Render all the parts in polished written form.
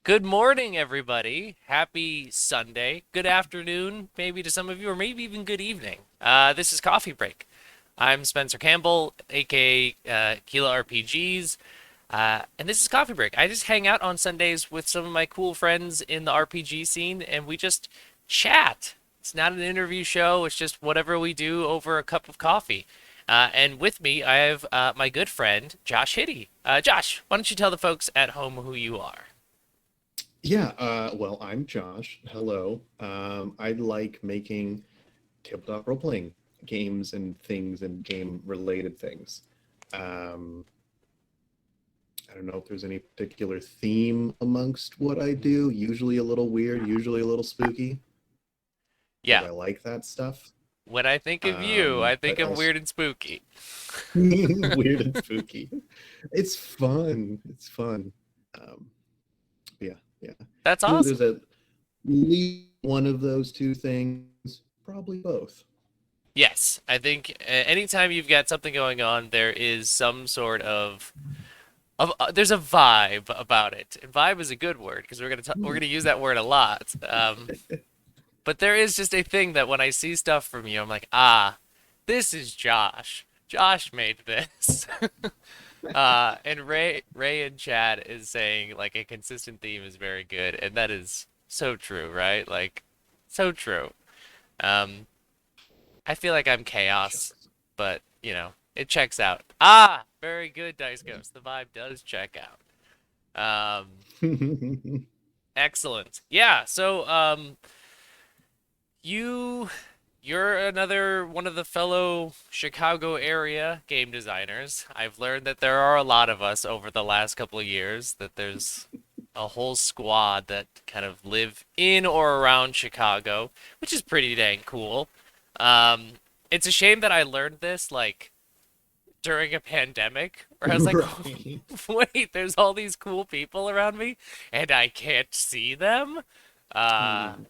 Good morning, everybody. Happy Sunday. Good afternoon, maybe to some of you, or maybe even good evening. This is Coffee Break. I'm Spencer Campbell, aka Keela RPGs, and this is Coffee Break. I just hang out on Sundays with some of my cool friends in the RPG scene, and we just chat. It's not an interview show, it's just whatever we do over a cup of coffee. And with me, I have my good friend, Josh Hittie. Josh, why don't you tell the folks at home who you are? Well, I'm Josh. Hello. I like making tabletop role-playing games and things and game-related things. Um, I don't know if there's any particular theme amongst what I do. Usually a little weird, usually a little spooky, because Yeah, I like that stuff. when I think of you, I think But of also weird and spooky. weird and spooky. It's fun. It's fun. Um, yeah, yeah. That's Usually there's awesome. at least one of those two things, probably both. Yes, I think anytime you've got something going on, there is some sort of there's a vibe about it. And vibe is a good word because we're gonna use that word a lot. But there is just a thing that when I see stuff from you, I'm like, ah, this is Josh. Josh made this. And Ray in chat is saying like a consistent theme is very good, and that is so true, right? Like, so true. Um, I feel like I'm chaos, Shucks. but it checks out. Ah, very good, Dice Ghost. The vibe does check out. Excellent. Yeah. So, you you're another one of the fellow Chicago area game designers. I've learned that there are a lot of us over the last couple of years, that there's a whole squad that kind of live in or around Chicago, which is pretty dang cool. Um, it's a shame that I learned this like during a pandemic, where I was like, Right. wait, there's all these cool people around me and I can't see them. Mm.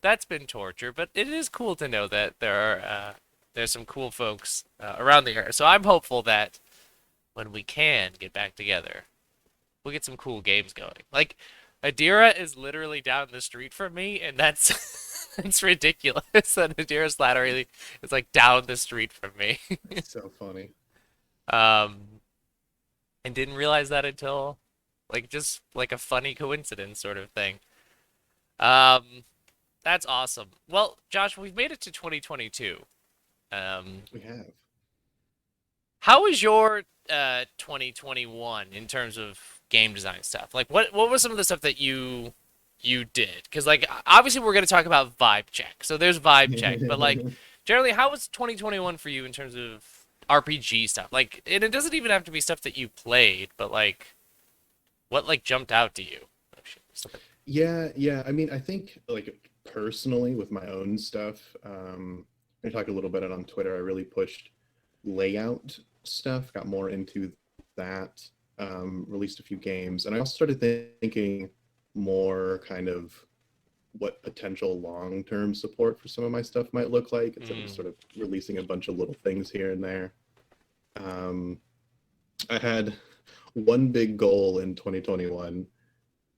That's been torture, but it is cool to know that there's some cool folks around the area. So I'm hopeful that when we can get back together, we'll get some cool games going. Like Adira is literally down the street from me, and that's it's ridiculous that Adira Slattery is like down the street from me. That's so funny. Um, and didn't realize that until like just like a funny coincidence sort of thing. Um, that's awesome. Well, Josh, we've made it to 2022. Um, We have. how was your 2021 in terms of game design stuff? Like what was some of the stuff that you did? Because like obviously we're going to talk about vibe check. So there's vibe check, but like generally how was 2021 for you in terms of RPG stuff? Like and it doesn't even have to be stuff that you played, but like what like jumped out to you? Oh, shit. Yeah. I mean, I think like personally with my own stuff, I talked a little bit on Twitter. I really pushed layout stuff, got more into that, released a few games, and I also started thinking more kind of what potential long-term support for some of my stuff might look like instead of just Mm, sort of releasing a bunch of little things here and there. Um, I had one big goal in 2021,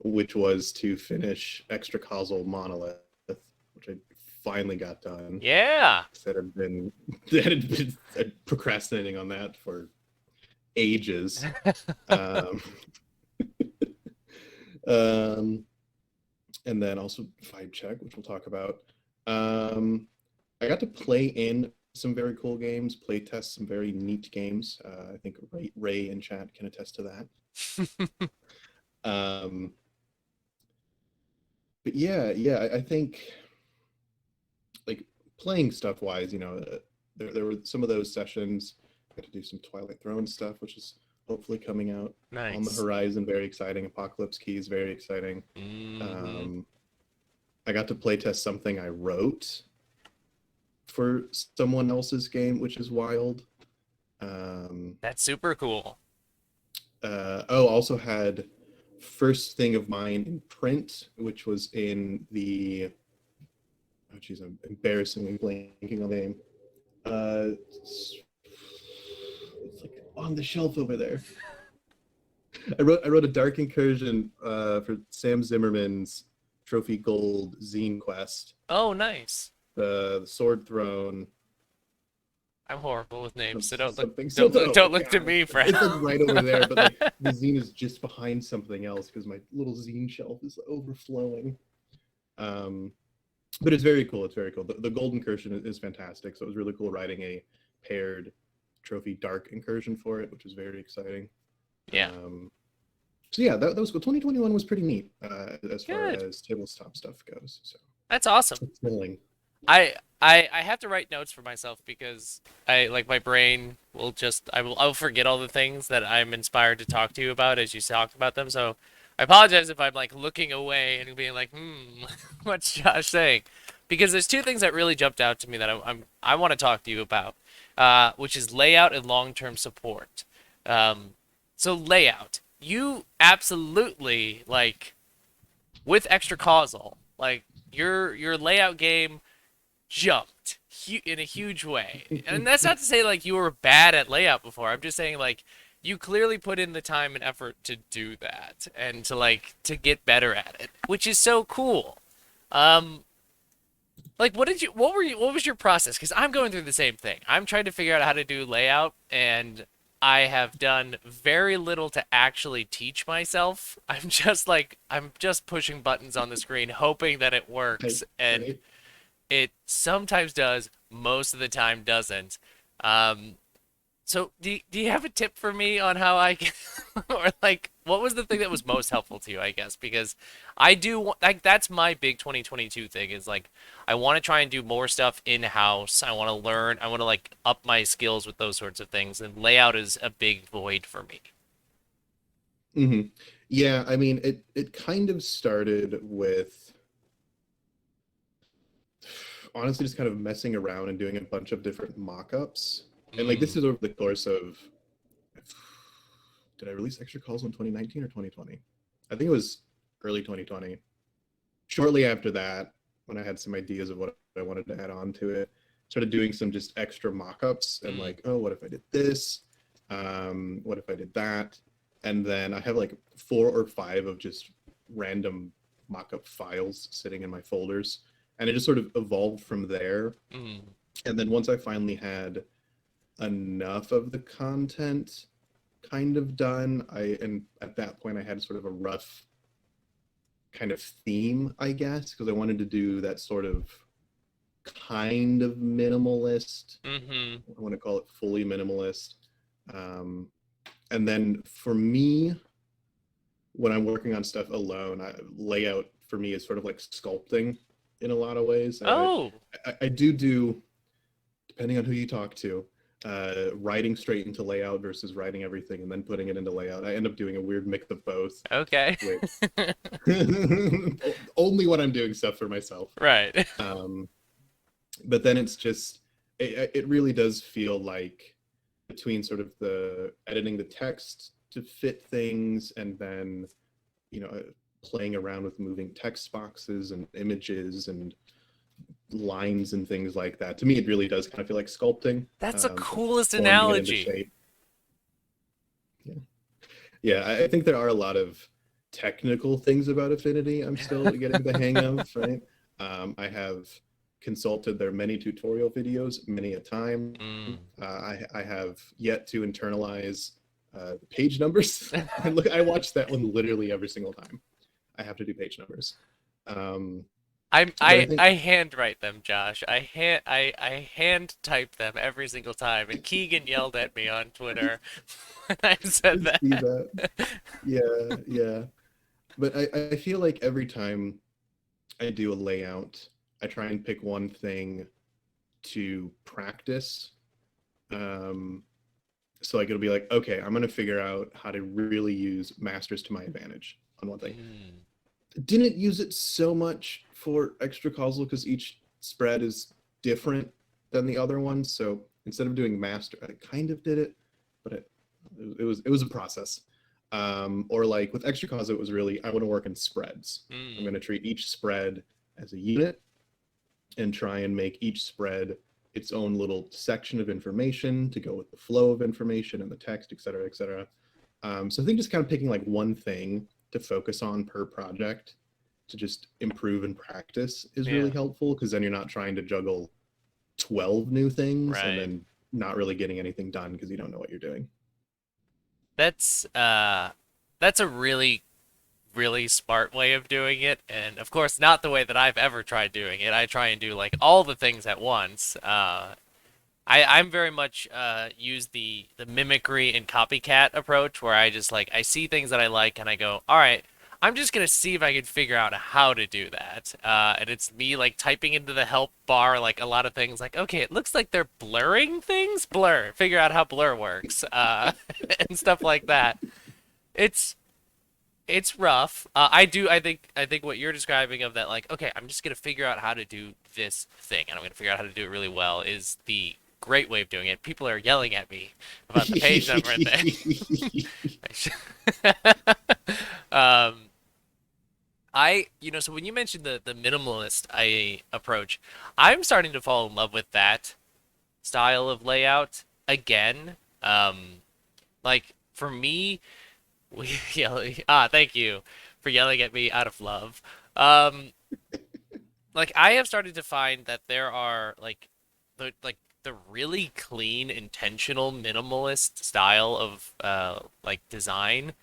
which was to finish Extra Causal Monolith, which I finally got done. yeah. That had been that had been procrastinating on that for ages. Um, um, and then also Vibe Check, which we'll talk about. Um, I got to play in some very cool games, play test some very neat games. I think Ray in chat can attest to that. Um, but yeah, I think like playing stuff wise, there were some of those sessions. I got to do some Twilight Throne stuff, which is hopefully coming out on the Nice. horizon. Very exciting. Apocalypse Key is very exciting. Hmm. Um, I got to play test something I wrote for someone else's game, which is wild. Um, That's super cool. also had First Thing of Mine in print, which was in the oh geez, I'm embarrassingly blanking on the name. It's like on the shelf over there. I wrote a dark incursion for Sam Zimmerman's Trophy Gold Zine Quest, Oh, nice. the Sword Throne, I'm horrible with names, so something something. Oh don't look to God, me for it's like help. right over there, but like the zine is just behind something else because my little zine shelf is overflowing. Um, but it's very cool. It's very cool. The Gold Incursion is fantastic. So it was really cool writing a paired trophy dark incursion for it, which was very exciting. Yeah, So yeah, that was cool. 2021 was pretty neat as far good. as tabletop stuff goes. So That's awesome. it's thrilling. I have to write notes for myself because I like my brain will just I'll forget all the things that I'm inspired to talk to you about as you talk about them. So I apologize if I'm like looking away and being like, what's Josh saying? Because there's two things that really jumped out to me that I want to talk to you about, which is layout and long-term support. Um, so layout, you absolutely like with extra causal, like your layout game jumped in a huge way. And that's not to say like you were bad at layout before. I'm just saying like you clearly put in the time and effort to do that and to like to get better at it, which is so cool. Um like what was your process? Cuz I'm going through the same thing. I'm trying to figure out how to do layout and I have done very little to actually teach myself. I'm just pushing buttons on the screen hoping that it Right, works and right. it sometimes does, most of the time doesn't. Um, so do you have a tip for me on how I can, or like, what was the thing that was most helpful to you, I guess? Because I do like that's my big 2022 thing is like I want to try and do more stuff in-house. I want to learn, I want to like up my skills with those sorts of things, and layout is a big void for me. Hmm. Yeah, I mean, it kind of started with honestly just kind of messing around and doing a bunch of different mock-ups. And like this Mm, is over the course of did I release extra calls in 2019 or 2020? I think it was early 2020. Shortly after that, when I had some ideas of what I wanted to add on to it, started doing some just extra mock-ups and mm, like, oh, what if I did this? What if I did that? And then I have like 4 or 5 of just random mock-up files sitting in my folders. And it just sort of evolved from there. mm. And then once I finally had enough of the content kind of done, and at that point I had sort of a rough kind of theme, I guess, because I wanted to do that sort of kind of minimalist. Mm-hmm. I want to call it fully minimalist. Um, and then for me, when I'm working on stuff alone, layout for me is sort of like sculpting in a lot of ways. Oh, I do, depending on who you talk to, writing straight into layout versus writing everything and then putting it into layout. I end up doing a weird mix of both, okay. which only when I'm doing stuff for myself. Right. Um, but then it's just it really does feel like between sort of the editing the text to fit things and then playing around with moving text boxes and images and lines and things like that. To me, it really does kind of feel like sculpting, That's the like coolest forming it into analogy. shape. Yeah, yeah. I think there are a lot of technical things about Affinity I'm still getting the hang of. Right. I have consulted their many tutorial videos many a time. Mm. I have yet to internalize the page numbers. And look, I watch that one literally every single time. I have to do page numbers. Um, but I think I handwrite them, Josh. I hand type them every single time. And Keegan yelled at me on Twitter when I I said see that. that. Yeah, yeah. But I feel like every time I do a layout, I try and pick one thing to practice. Um, so like it'll be like, okay, I'm gonna figure out how to really use masters to my advantage on one thing. Mm. Didn't use it so much for extra causal because each spread is different than the other one. So instead of doing master, I kind of did it, but it was a process. Or like with extra causal, it was really I want to work in spreads. I'm Mm. going to treat each spread as a unit and try and make each spread its own little section of information to go with the flow of information and the text, et cetera, et cetera. So I think just kind of picking like one thing to focus on per project to just improve and practice is really Yeah. helpful, because then you're not trying to juggle 12 new things and Right. then not really getting anything done because you don't know what you're doing. That's uh that's a really smart way of doing it, and of course not the way that I've ever tried doing it. I try and do like all the things at once. I'm very much use the mimicry and copycat approach, where I just like I see things that I like and I go, all right, I'm just gonna see if I can figure out how to do that. And it's me like typing into the help bar like a lot of things like, okay, it looks like they're blurring things, blur, figure out how blur works, and stuff like that. It's it's rough. I think what you're describing of that, like, okay, I'm just gonna figure out how to do this thing, and I'm gonna figure out how to do it really well, is the great way of doing it. People are yelling at me about the page number thing. um, so when you mentioned the minimalist I approach, I'm starting to fall in love with that style of layout again. Like for me, we yelling. Thank you for yelling at me out of love. Um, like I have started to find that there are the really clean, intentional, minimalist style of like design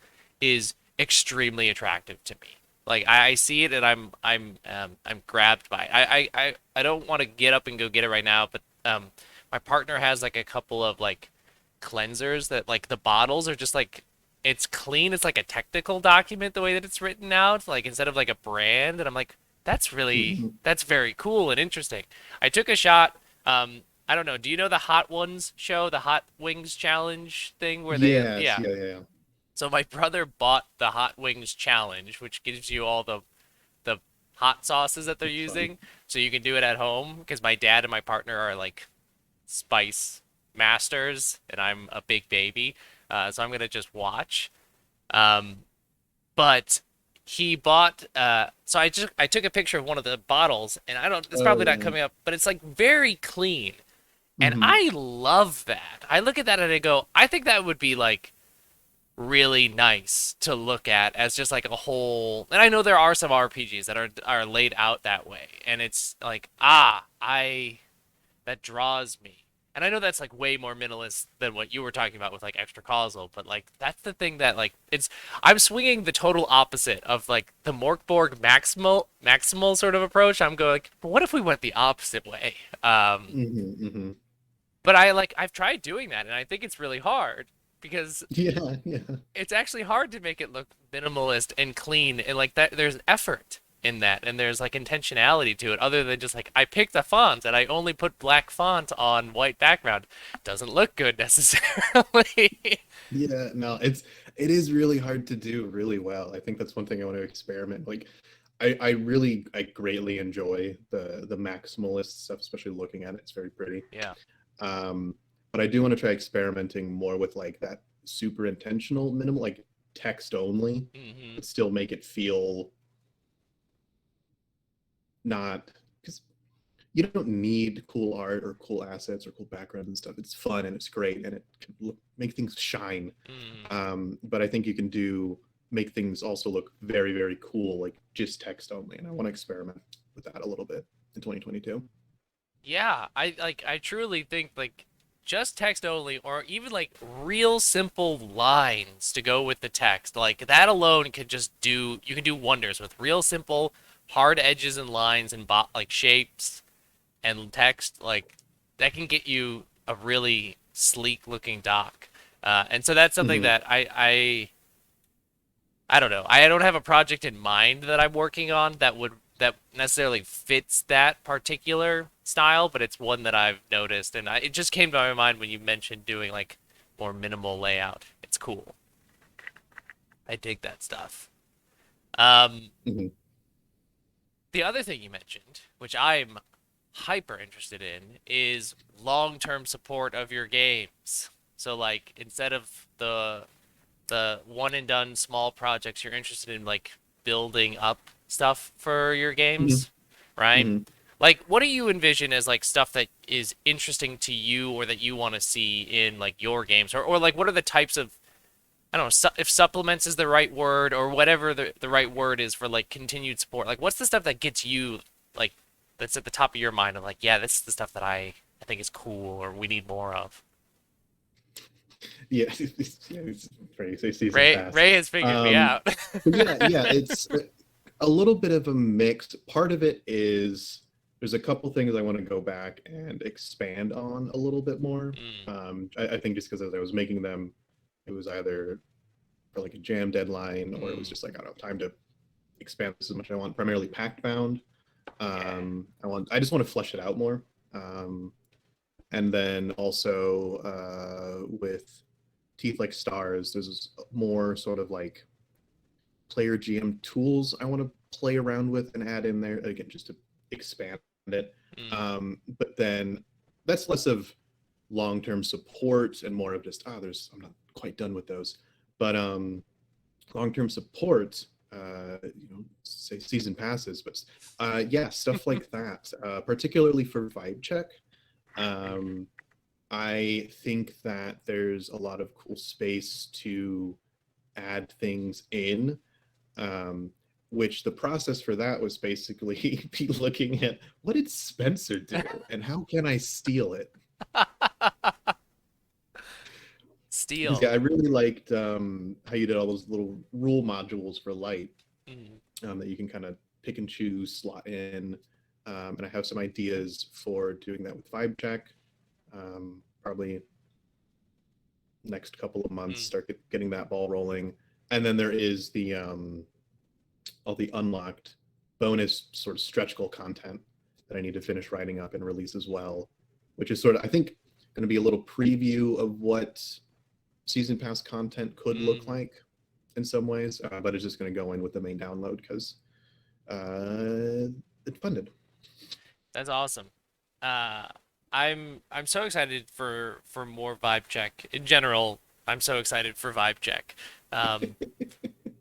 is extremely attractive to me. Like I see it and I'm grabbed by it. I don't want to get up and go get it right now, but my partner has like a couple of like cleansers that like the bottles are just like it's clean. It's like a technical document the way that it's written out, like instead of like a brand. And I'm like, that's very cool and interesting. I took a shot. I don't know. Do you know the Hot Ones show, the Hot Wings Challenge thing where Yes, yeah. yeah, yeah, yeah. So my brother bought the Hot Wings Challenge, which gives you all the hot sauces that they're That's fun. using, so you can do it at home. Because my dad and my partner are like spice masters, and I'm a big baby, so I'm gonna just watch. Um, but he bought. So I took a picture of one of the bottles, and I don't. It's Oh probably not yeah. coming up, but it's like very clean, and Hmm. I love that. I look at that and I go, I think that would be like really nice to look at as just like a whole. And I know there are some RPGs that are laid out that way, and it's like I that draws me. And I know that's like way more minimalist than what you were talking about with like extra causal, but like that's the thing that like it's I'm swinging the total opposite of like the Morkborg maximal sort of approach. I'm going, like, but what if we went the opposite way? Hmm. Hmm. But I've tried doing that, and I think it's really hard because Yeah, yeah. it's actually hard to make it look minimalist and clean, and like that there's effort in that, and there's like intentionality to it other than just like I picked the font and I only put black font on white background. Doesn't look good necessarily. Yeah, no, it is really hard to do really well. I think that's one thing I want to experiment. Like I greatly enjoy the maximalist stuff, especially looking at it. It's very pretty. Yeah. Um, but I do want to try experimenting more with like that super intentional minimal, like text only, Hmm. but still make it feel not, because you don't need cool art or cool assets or cool backgrounds and stuff. It's fun and it's great and it can make things shine. Mm. But I think you can make things also look very, very cool, like just text only. And I want to experiment with that a little bit in 2022. Yeah, I truly think like just text only or even like real simple lines to go with the text. Like that alone can just do you can do wonders with real simple hard edges and lines and like shapes and text. Like that can get you a really sleek looking doc. And so that's something Hmm. that I don't know. I don't have a project in mind that I'm working on that necessarily fits that particular style, but it's one that I've noticed, and it just came to my mind when you mentioned doing like more minimal layout. It's cool. I dig that stuff. Um, Hmm. the other thing you mentioned, which I'm hyper interested in, is long-term support of your games. So like instead of the one and done small projects, you're interested in like building up stuff for your Hmm. games, right? Hmm. Like, what do you envision as like stuff that is interesting to you or that you want to see in like your games, or like what are the types of I don't know if supplements is the right word or whatever the right word is for like continued support. Like what's the stuff that gets you like that's at the top of your mind of like, yeah, this is the stuff that I think is cool or we need more of. Yeah, yeah, it's very say season pass. Ray has figured me Um, out. but yeah, it's a little bit of a mix. Part of it is there's a couple things I want to go back and expand on a little bit more. Mm, I think just because as I was making them, it was either for like a jam deadline or it was mm, just like I don't have time to expand this as much as I want. Primarily packed bound. yeah. I just want to flesh it out more. And then also with Teeth Like Stars, there's more sort of like player GM tools I want to play around with and add in there again just to expand it. Mm, But then that's less of long-term support and more of just there's I'm not quite done with those. But long-term support, say season passes, but yeah, stuff like that, particularly for vibe check. Um, I think that there's a lot of cool space to add things in, um, which the process for that was basically be looking at what did Spencer do and how can I steal it? Because Steel. yeah, I really liked how you did all those little rule modules for light Mm, that you can kind of pick and choose, slot in. And I have some ideas for doing that with Vibe Check. Probably next couple of months, mm, start getting that ball rolling. And then there is the all the unlocked bonus sort of stretch goal content that I need to finish writing up and release as well, which is sort of I think going to be a little preview of what season pass content could look mm. like in some ways, but it's just going to go in with the main download because it's funded. That's awesome. Uh, I'm so excited for more vibe check. In general, I'm so excited for vibe check. Um,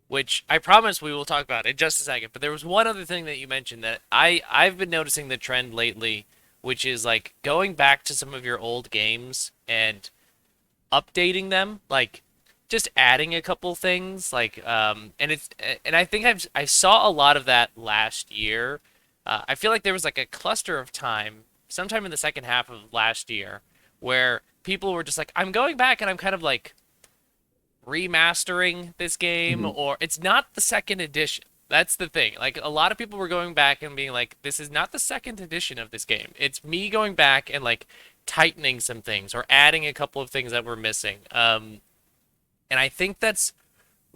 which I promise we will talk about in just a second. But there was one other thing that you mentioned that I've been noticing the trend lately, which is like going back to some of your old games and updating them, like just adding a couple things, like and I think I saw a lot of that last year. I feel like there was like a cluster of time, sometime in the second half of last year, where people were just like, I'm going back and I'm kind of like remastering this game, Mhm. or it's not the second edition. That's the thing. Like a lot of people were going back and being like, this is not the second edition of this game. It's me going back and like tightening some things or adding a couple of things that were missing. And I think that's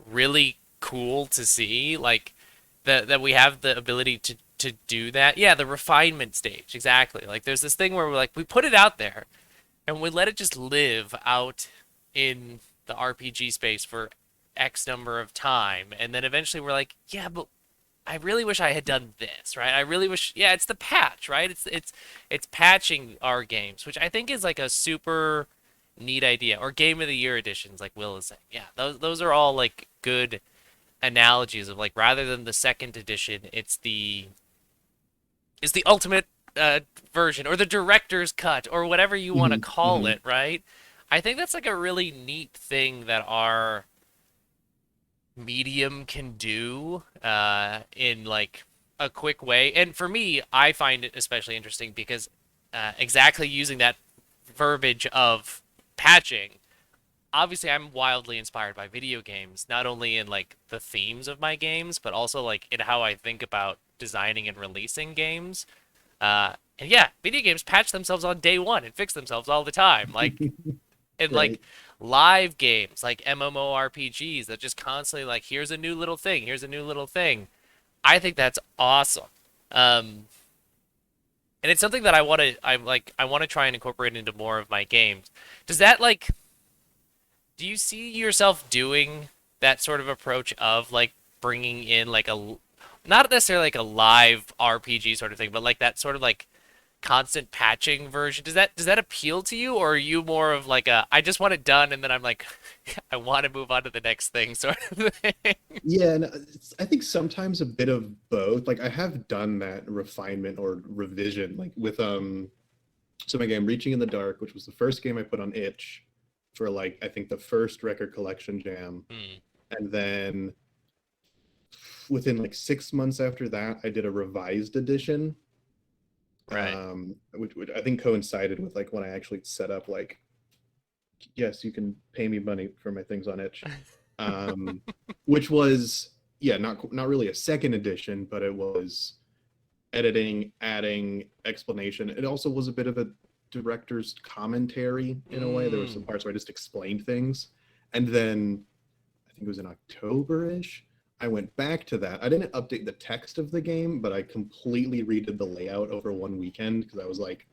really cool to see, like that we have the ability to do that. Yeah, the refinement stage, exactly. Like there's this thing where we're like we put it out there and we let it just live out in the RPG space for X number of time, and then eventually we're like, yeah, but I really wish I had done this, right? I really wish, yeah, it's the patch, right? It's patching our games, which I think is like a super neat idea. Or game of the year editions, like Will is saying. Yeah, those are all like good analogies of like rather than the second edition, it's the ultimate version or the director's cut or whatever you want to Mhm. call Mhm. it, right? I think that's like a really neat thing that our medium can do in like a quick way. And for me, I find it especially interesting because exactly using that verbiage of patching, obviously I'm wildly inspired by video games, not only in like the themes of my games, but also like in how I think about designing and releasing games. And yeah, video games patch themselves on day one and fix themselves all the time. Like and like Right. live games like MMORPGs that just constantly like here's a new little thing, here's a new little thing. I think that's awesome. Um, and it's something that I want to try and incorporate into more of my games. Does that like do you see yourself doing that sort of approach of like bringing in like a not necessarily like a live RPG sort of thing, but like that sort of like constant patching version? Does that appeal to you, or are you more of like a I just want it done and then I'm like I want to move on to the next thing sort of thing? Yeah, and I think sometimes a bit of both. Like I have done that refinement or revision, like with so my game Reaching in the Dark, which was the first game I put on itch for like I think the first record collection jam, Hmm. and then within like 6 months after that, I did a revised edition, Right. which I think coincided with like when I actually set up like, yes, you can pay me money for my things on itch, um, which was, yeah, not really a second edition, but it was editing, adding explanation. It also was a bit of a director's commentary in a way. There were some Mm. parts where I just explained things, and then I think it was in October-ish, I went back to that. I didn't update the text of the game, but I completely redid the layout over one weekend because I was like,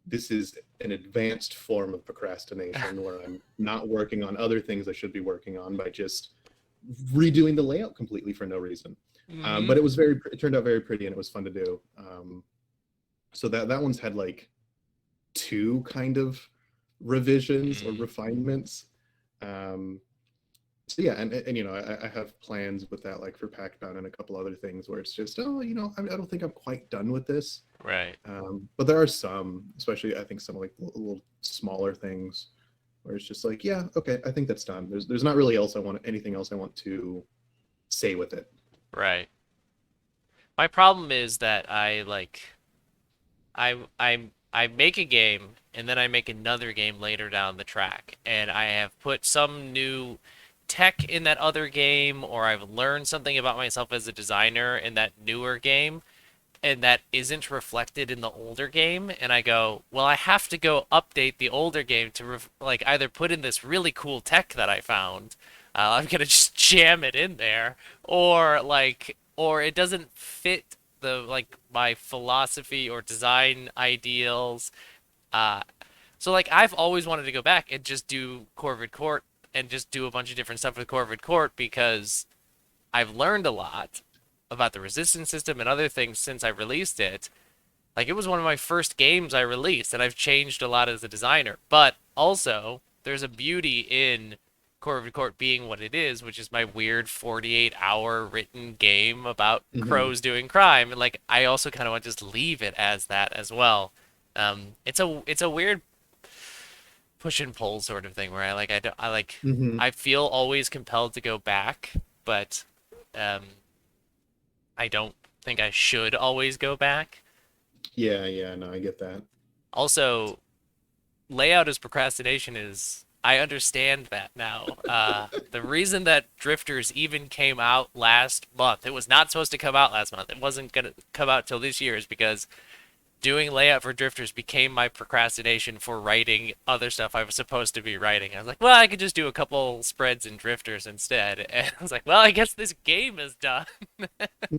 this is an advanced form of procrastination where I'm not working on other things I should be working on by just redoing the layout completely for no reason. Hmm. But it turned out very pretty and it was fun to do. So that one's had like two kind of revisions or Mm. refinements. Um, so yeah, and you know, I have plans with that, like for Packbound and a couple other things where it's just, oh, you know, I don't think I'm quite done with this. Right. But there are some, especially I think some like little smaller things where it's just like, yeah, okay, I think that's done. There's not really anything else I want to say with it. Right. My problem is that I make a game and then I make another game later down the track, and I have put some new tech in that other game, or I've learned something about myself as a designer in that newer game, and that isn't reflected in the older game, and I go, well, I have to go update the older game to like either put in this really cool tech that I found, I'm gonna just jam it in there, or it doesn't fit the like my philosophy or design ideals. Uh, so like I've always wanted to go back and just do Corvid Court and just do a bunch of different stuff with Corvid Court because I've learned a lot about the resistance system and other things since I released it. Like it was one of my first games I released, and I've changed a lot as a designer. But also, there's a beauty in Corvid Court being what it is, which is my weird 48-hour written game about Hmm. crows doing crime. And like I also kind of want to just leave it as that as well. It's a weird push and pull sort of thing where Hmm. I feel always compelled to go back, but um, I don't think I should always go back. Yeah, yeah, no, I get that. Also, layout as procrastination is, I understand that now. The reason that Drifters even came out last month, it was not supposed to come out last month. It wasn't going to come out till this year, is because doing layout for Drifters became my procrastination for writing other stuff I was supposed to be writing. I was like, well, I could just do a couple spreads in Drifters instead. And I was like, well, I guess this game is done.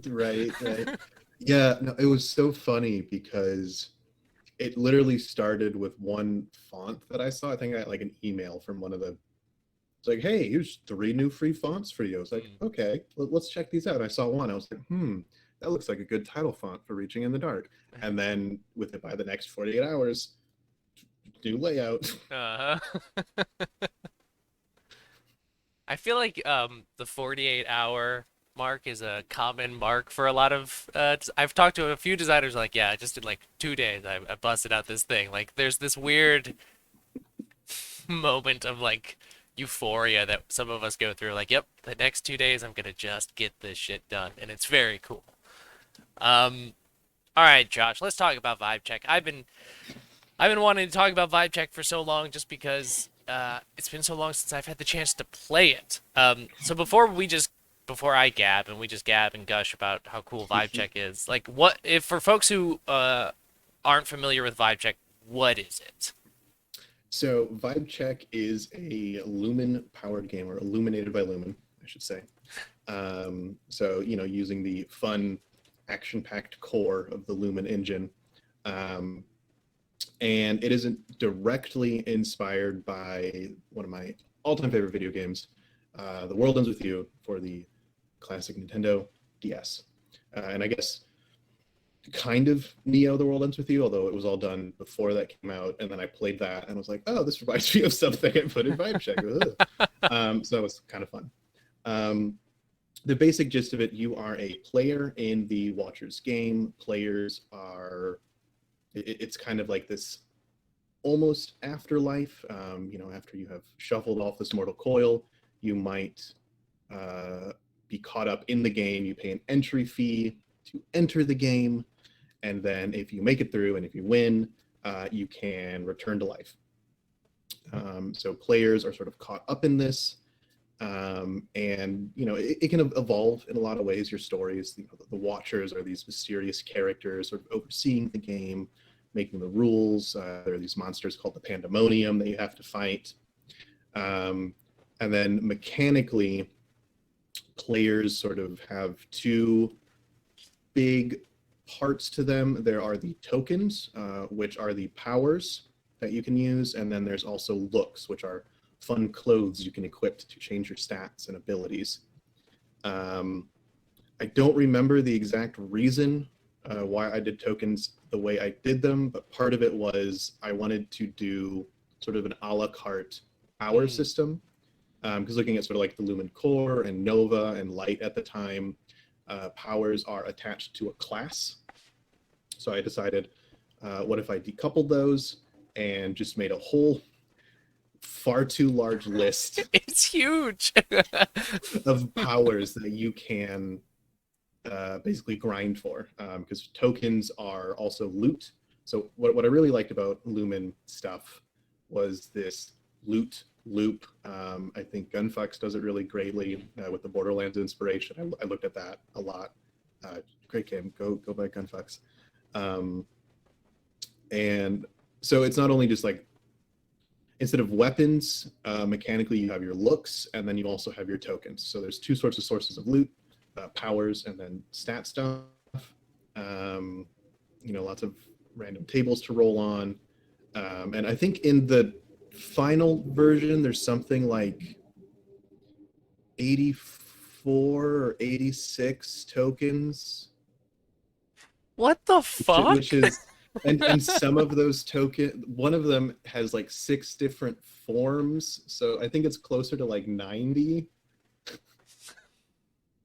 Right, right. Yeah, no, it was so funny because it literally started with one font that I saw. I think I got like an email from one of the, it's like, hey, here's three new free fonts for you. I was like, Mm. okay, let's check these out. And I saw one. I was like, that looks like a good title font for Reaching in the Dark. And then with it by the next 48 hours, new layout. Uh-huh. I feel like the 48-hour mark is a common mark for a lot of I've talked to a few designers like, yeah, I just in like 2 days I busted out this thing. Like there's this weird moment of like euphoria that some of us go through. Like, yep, the next 2 days I'm gonna just get this shit done, and it's very cool. Um, all right, Josh, let's talk about Vibe Check. I've been wanting to talk about Vibe Check for so long just because it's been so long since I've had the chance to play it. So before I gab and we just gab and gush about how cool Vibe Check is, like what if for folks who aren't familiar with Vibe Check, what is it? So Vibe Check is a Lumen powered game, or illuminated by Lumen, I should say. So, you know, using the fun, action packed core of the Lumen engine. Um, and it isn't directly inspired by one of my all-time favorite video games, The World Ends With You, for the classic Nintendo DS. And I guess kind of Neo: The World Ends With You, although it was all done before that came out. And then I played that and was like, oh, this reminds me of something I put in Vibe Check. So that was kind of fun. Um, the basic gist of it, you are a player in the Watcher's game. Players are, it's kind of like this almost afterlife. After you have shuffled off this mortal coil, you might be caught up in the game. You pay an entry fee to enter the game, and then if you make it through and if you win, you can return to life. So players are sort of caught up in this, and it can evolve in a lot of ways. Your stories, the Watchers are these mysterious characters sort of overseeing the game, making the rules. There are these monsters called the Pandemonium that you have to fight, and then mechanically, players sort of have two big parts to them. There are the tokens, which are the powers that you can use, and then there's also looks, which are fun clothes you can equip to change your stats and abilities. I don't remember the exact reason why I did tokens the way I did them, but part of it was I wanted to do sort of an a la carte power system, because looking at sort of like the Lumen Core and Nova and Light at the time, powers are attached to a class. So I decided, what if I decoupled those and just made a whole far too large list It's huge. of powers that you can basically grind for, because tokens are also loot. So what I really liked about Lumen stuff was this loot loop. I think Gunfucks does it really greatly with the Borderlands inspiration. I looked at that a lot. Great game. Go buy Gunfucks. And so it's not only just like, instead of weapons, mechanically you have your looks, and then you also have your tokens. So there's two sorts of sources of loot, powers and then stat stuff. Lots of random tables to roll on. And I think in the final version, there's something like 84 or 86 tokens, What the fuck? which is, and some of those one of them has like 6 different forms, so I think it's closer to like 90.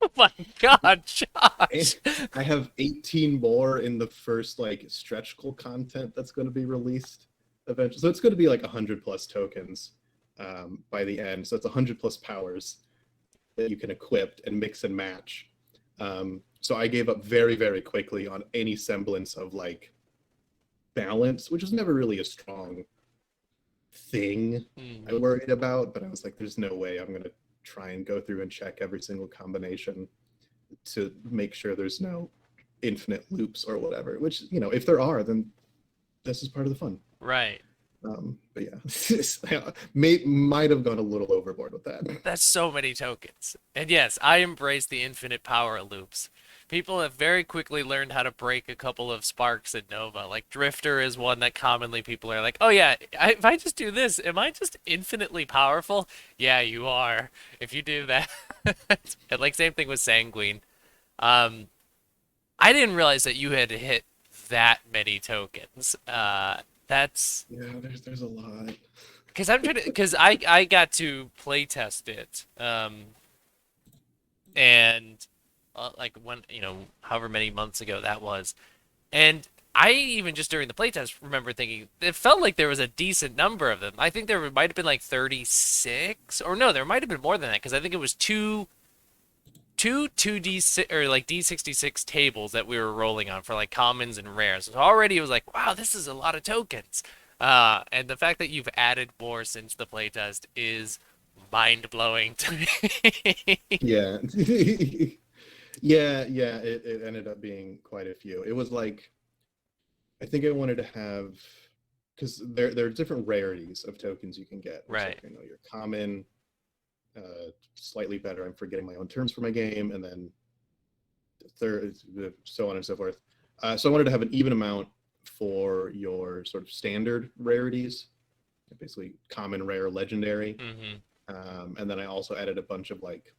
Oh my God, And Josh. I have 18 more in the first like stretch goal content that's going to be released eventually. So it's going to be like 100 plus tokens by the end. So it's 100 plus powers that you can equip and mix and match. So I gave up very, very quickly on any semblance of like balance, which was never really a strong thing I worried about. But I was like, there's no way I'm going to try and go through and check every single combination to make sure there's no infinite loops or whatever, which, if there are, then this is part of the fun. Right. But yeah, might have gone a little overboard with that. That's so many tokens. And yes, I embrace the infinite power loops. People have very quickly learned how to break a couple of sparks in Nova. Like Drifter is one that commonly people are like, oh yeah, if I just do this, am I just infinitely powerful? Yeah, you are. If you do that. And like same thing with Sanguine. Um, I didn't realize that you had hit that many tokens. That's Yeah, there's a lot. because I got to play test it, and like when however many months ago that was, and I even just during the playtest remember thinking it felt like there was a decent number of them. I think there might have been like 36, or no, there might have been more than that because I think it was two D6 or like D66 tables that we were rolling on for like commons and rares. So already it was like, wow, this is a lot of tokens. And the fact that you've added more since the playtest is mind blowing to me. Yeah. Yeah, it ended up being quite a few. It was like, I think I wanted to have, because there are different rarities of tokens you can get. There's Right. like, your common, slightly better. I'm forgetting my own terms for my game, and then third, so on and so forth. So I wanted to have an even amount for your sort of standard rarities, basically common, rare, legendary. And then I also added a bunch of like,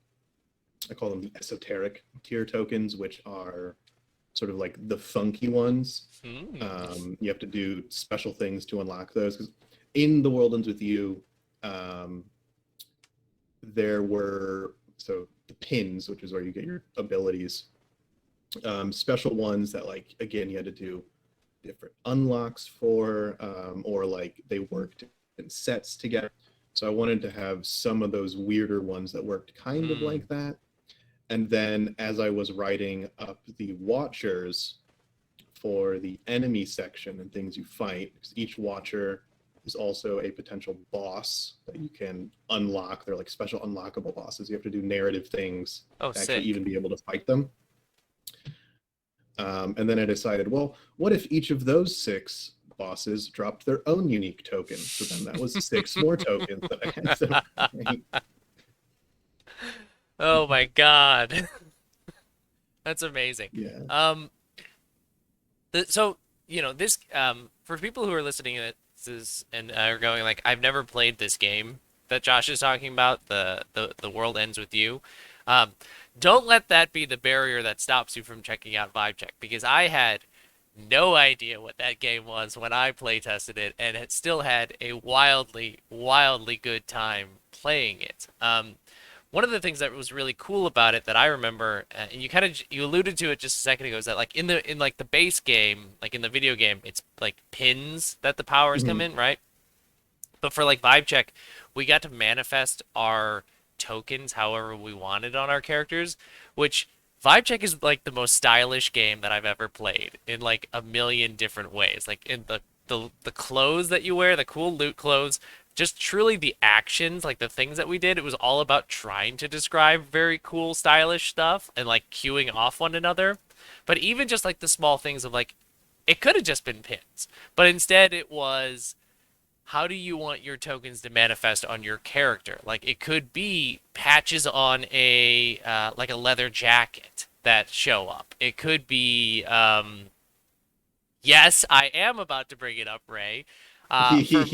I call them the esoteric tier tokens, which are sort of like the funky ones. You have to do special things to unlock those, because in The World Ends With You, there were, so the pins, which is where you get your abilities, special ones that, like, again, you had to do different unlocks for, or like they worked in sets together. So I wanted to have some of those weirder ones that worked kind of Mm. like that. And then as I was writing up the Watchers for the enemy section and things you fight, because each Watcher is also a potential boss that you can unlock. They're like special unlockable bosses. You have to do narrative things Oh, to actually sick. even be able to fight them. And then I decided, well, what if each of those six bosses dropped their own unique token? So then that was six more tokens that I had to fight. Oh my God. That's amazing. Yeah. Um, so this for people who are listening to this and are going like, I've never played this game that Josh is talking about, the world ends with you. Um, don't let that be the barrier that stops you from checking out Vibe Check, because I had no idea what that game was when I play tested it, and it still had a wildly, wildly good time playing it. One of the things that was really cool about it that I remember, and you alluded to it just a second ago, is that like in like the base game, like in the video game, it's like pins that the powers come Mhm. in, right? But for like Vibe Check, we got to manifest our tokens however we wanted on our characters, which Vibe Check is like the most stylish game that I've ever played in like a million different ways. Like in the clothes that you wear, the cool loot clothes, just truly the actions, like the things that we did, it was all about trying to describe very cool, stylish stuff and like cueing off one another. But even just like the small things of like, it could have just been pins, but instead it was, how do you want your tokens to manifest on your character? Like it could be patches on a like a leather jacket that show up. It could be yes, I am about to bring it up, Ray. For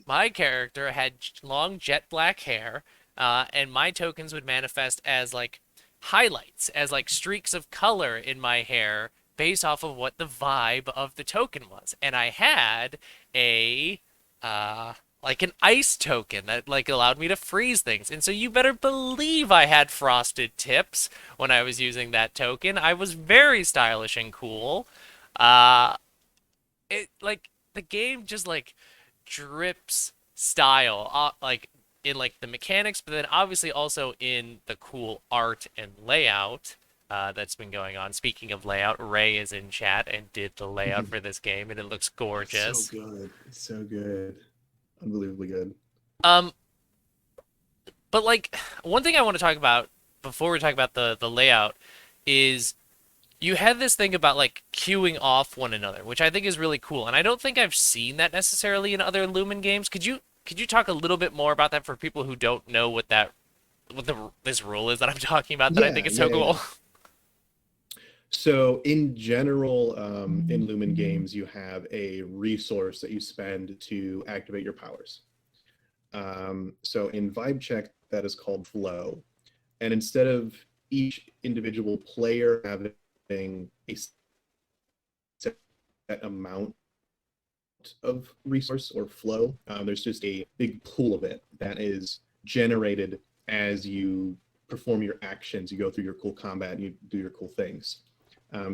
my character had long jet black hair, and my tokens would manifest as like highlights, as like streaks of color in my hair based off of what the vibe of the token was. And I had a uh, like an ice token that like allowed me to freeze things. And so you better believe I had frosted tips when I was using that token. I was very stylish and cool. Uh, it like the game just like drips style, like in like the mechanics, but then obviously also in the cool art and layout that's been going on. Speaking of layout, Ray is in chat and did the layout for this game, and it looks It's so gorgeous. good. It's so good. Unbelievably good. Um, but like one thing I want to talk about before we talk about the layout is you had this thing about like queuing off one another, which I think is really cool. And I don't think I've seen that necessarily in other Lumen games. Could you talk a little bit more about that for people who don't know what this rule is that I'm talking about that I think Yeah, is so yeah, yeah. cool? So in general, in Lumen games, you have a resource that you spend to activate your powers. So in Vibe Check, that is called flow. And instead of each individual player having a set amount of resource or flow, there's just a big pool of it that is generated as you perform your actions. You go through your cool combat and you do your cool things.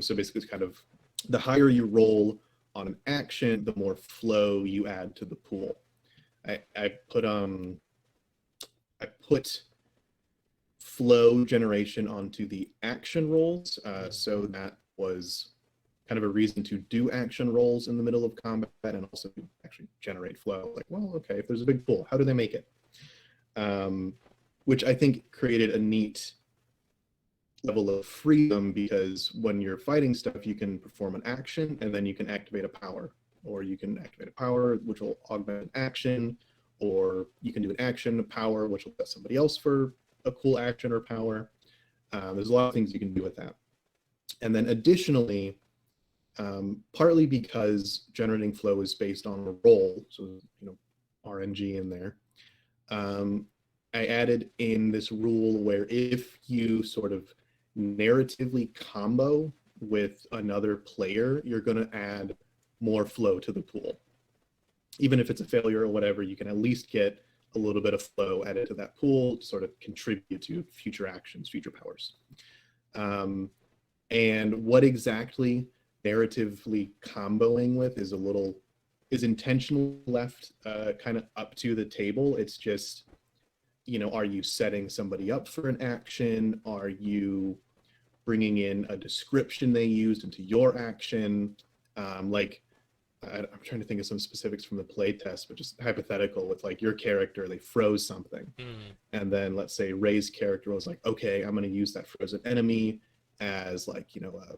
So basically, it's kind of the higher you roll on an action, the more flow you add to the pool. I put I put flow generation onto the action rolls, so that was kind of a reason to do action rolls in the middle of combat and also actually generate flow. Like, well, okay, if there's a big pool, how do they make it? Um, which I think created a neat level of freedom, because when you're fighting stuff, you can perform an action and then you can activate a power, or you can activate a power which will augment an action, or you can do an action, a power which will let somebody else for a cool action or power. There's a lot of things you can do with that. And then additionally, partly because generating flow is based on a roll, so RNG in there. Um, I added in this rule where if you sort of narratively combo with another player, you're going to add more flow to the pool. Even if it's a failure or whatever, you can at least get a little bit of flow added to that pool to sort of contribute to future actions, future powers. And what exactly narratively comboing with is intentionally left kind of up to the table. It's just, are you setting somebody up for an action? Are you bringing in a description they used into your action? Like, I'm trying to think of some specifics from the playtest, but just hypothetical with like your character, they froze something. Mm. And then let's say Ray's character was like, okay, I'm going to use that frozen enemy as like, a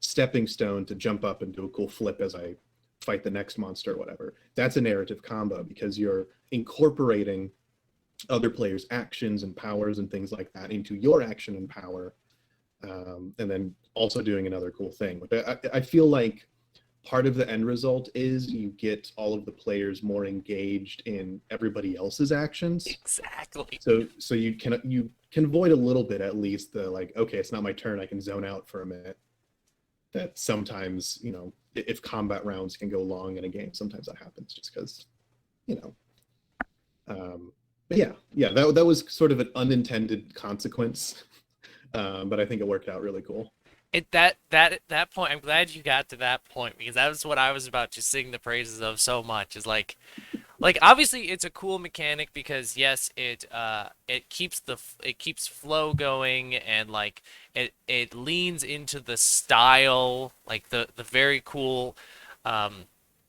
stepping stone to jump up and do a cool flip as I fight the next monster or whatever. That's a narrative combo because you're incorporating other players' actions and powers and things like that into your action and power, and then also doing another cool thing. But I feel like part of the end result is you get all of the players more engaged in everybody else's actions. Exactly. So you can avoid a little bit at least the like, okay, it's not my turn, I can zone out for a minute. That sometimes, if combat rounds can go long in a game, sometimes that happens just because, you know. But yeah, that was sort of an unintended consequence, but I think it worked out really cool. That point, I'm glad you got to that point because that was what I was about to sing the praises of so much. Is like obviously it's a cool mechanic because yes, it keeps flow going and like it leans into the style, like the very cool um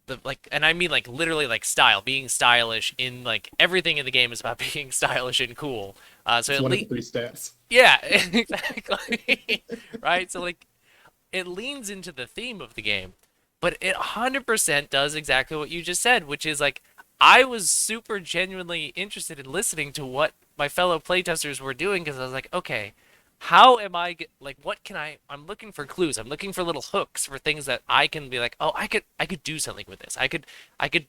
the like, and I mean like literally like style, being stylish in like everything in the game is about being stylish and cool. So It's at one of the least three stats. yeah, exactly. Right? So like it leans into the theme of the game, but it 100% does exactly what you just said, which is like I was super genuinely interested in listening to what my fellow playtesters were doing because I was like, okay, how am like what can I'm looking for clues. I'm looking for little hooks for things that I can be like, "Oh, I could do something with this. I could I could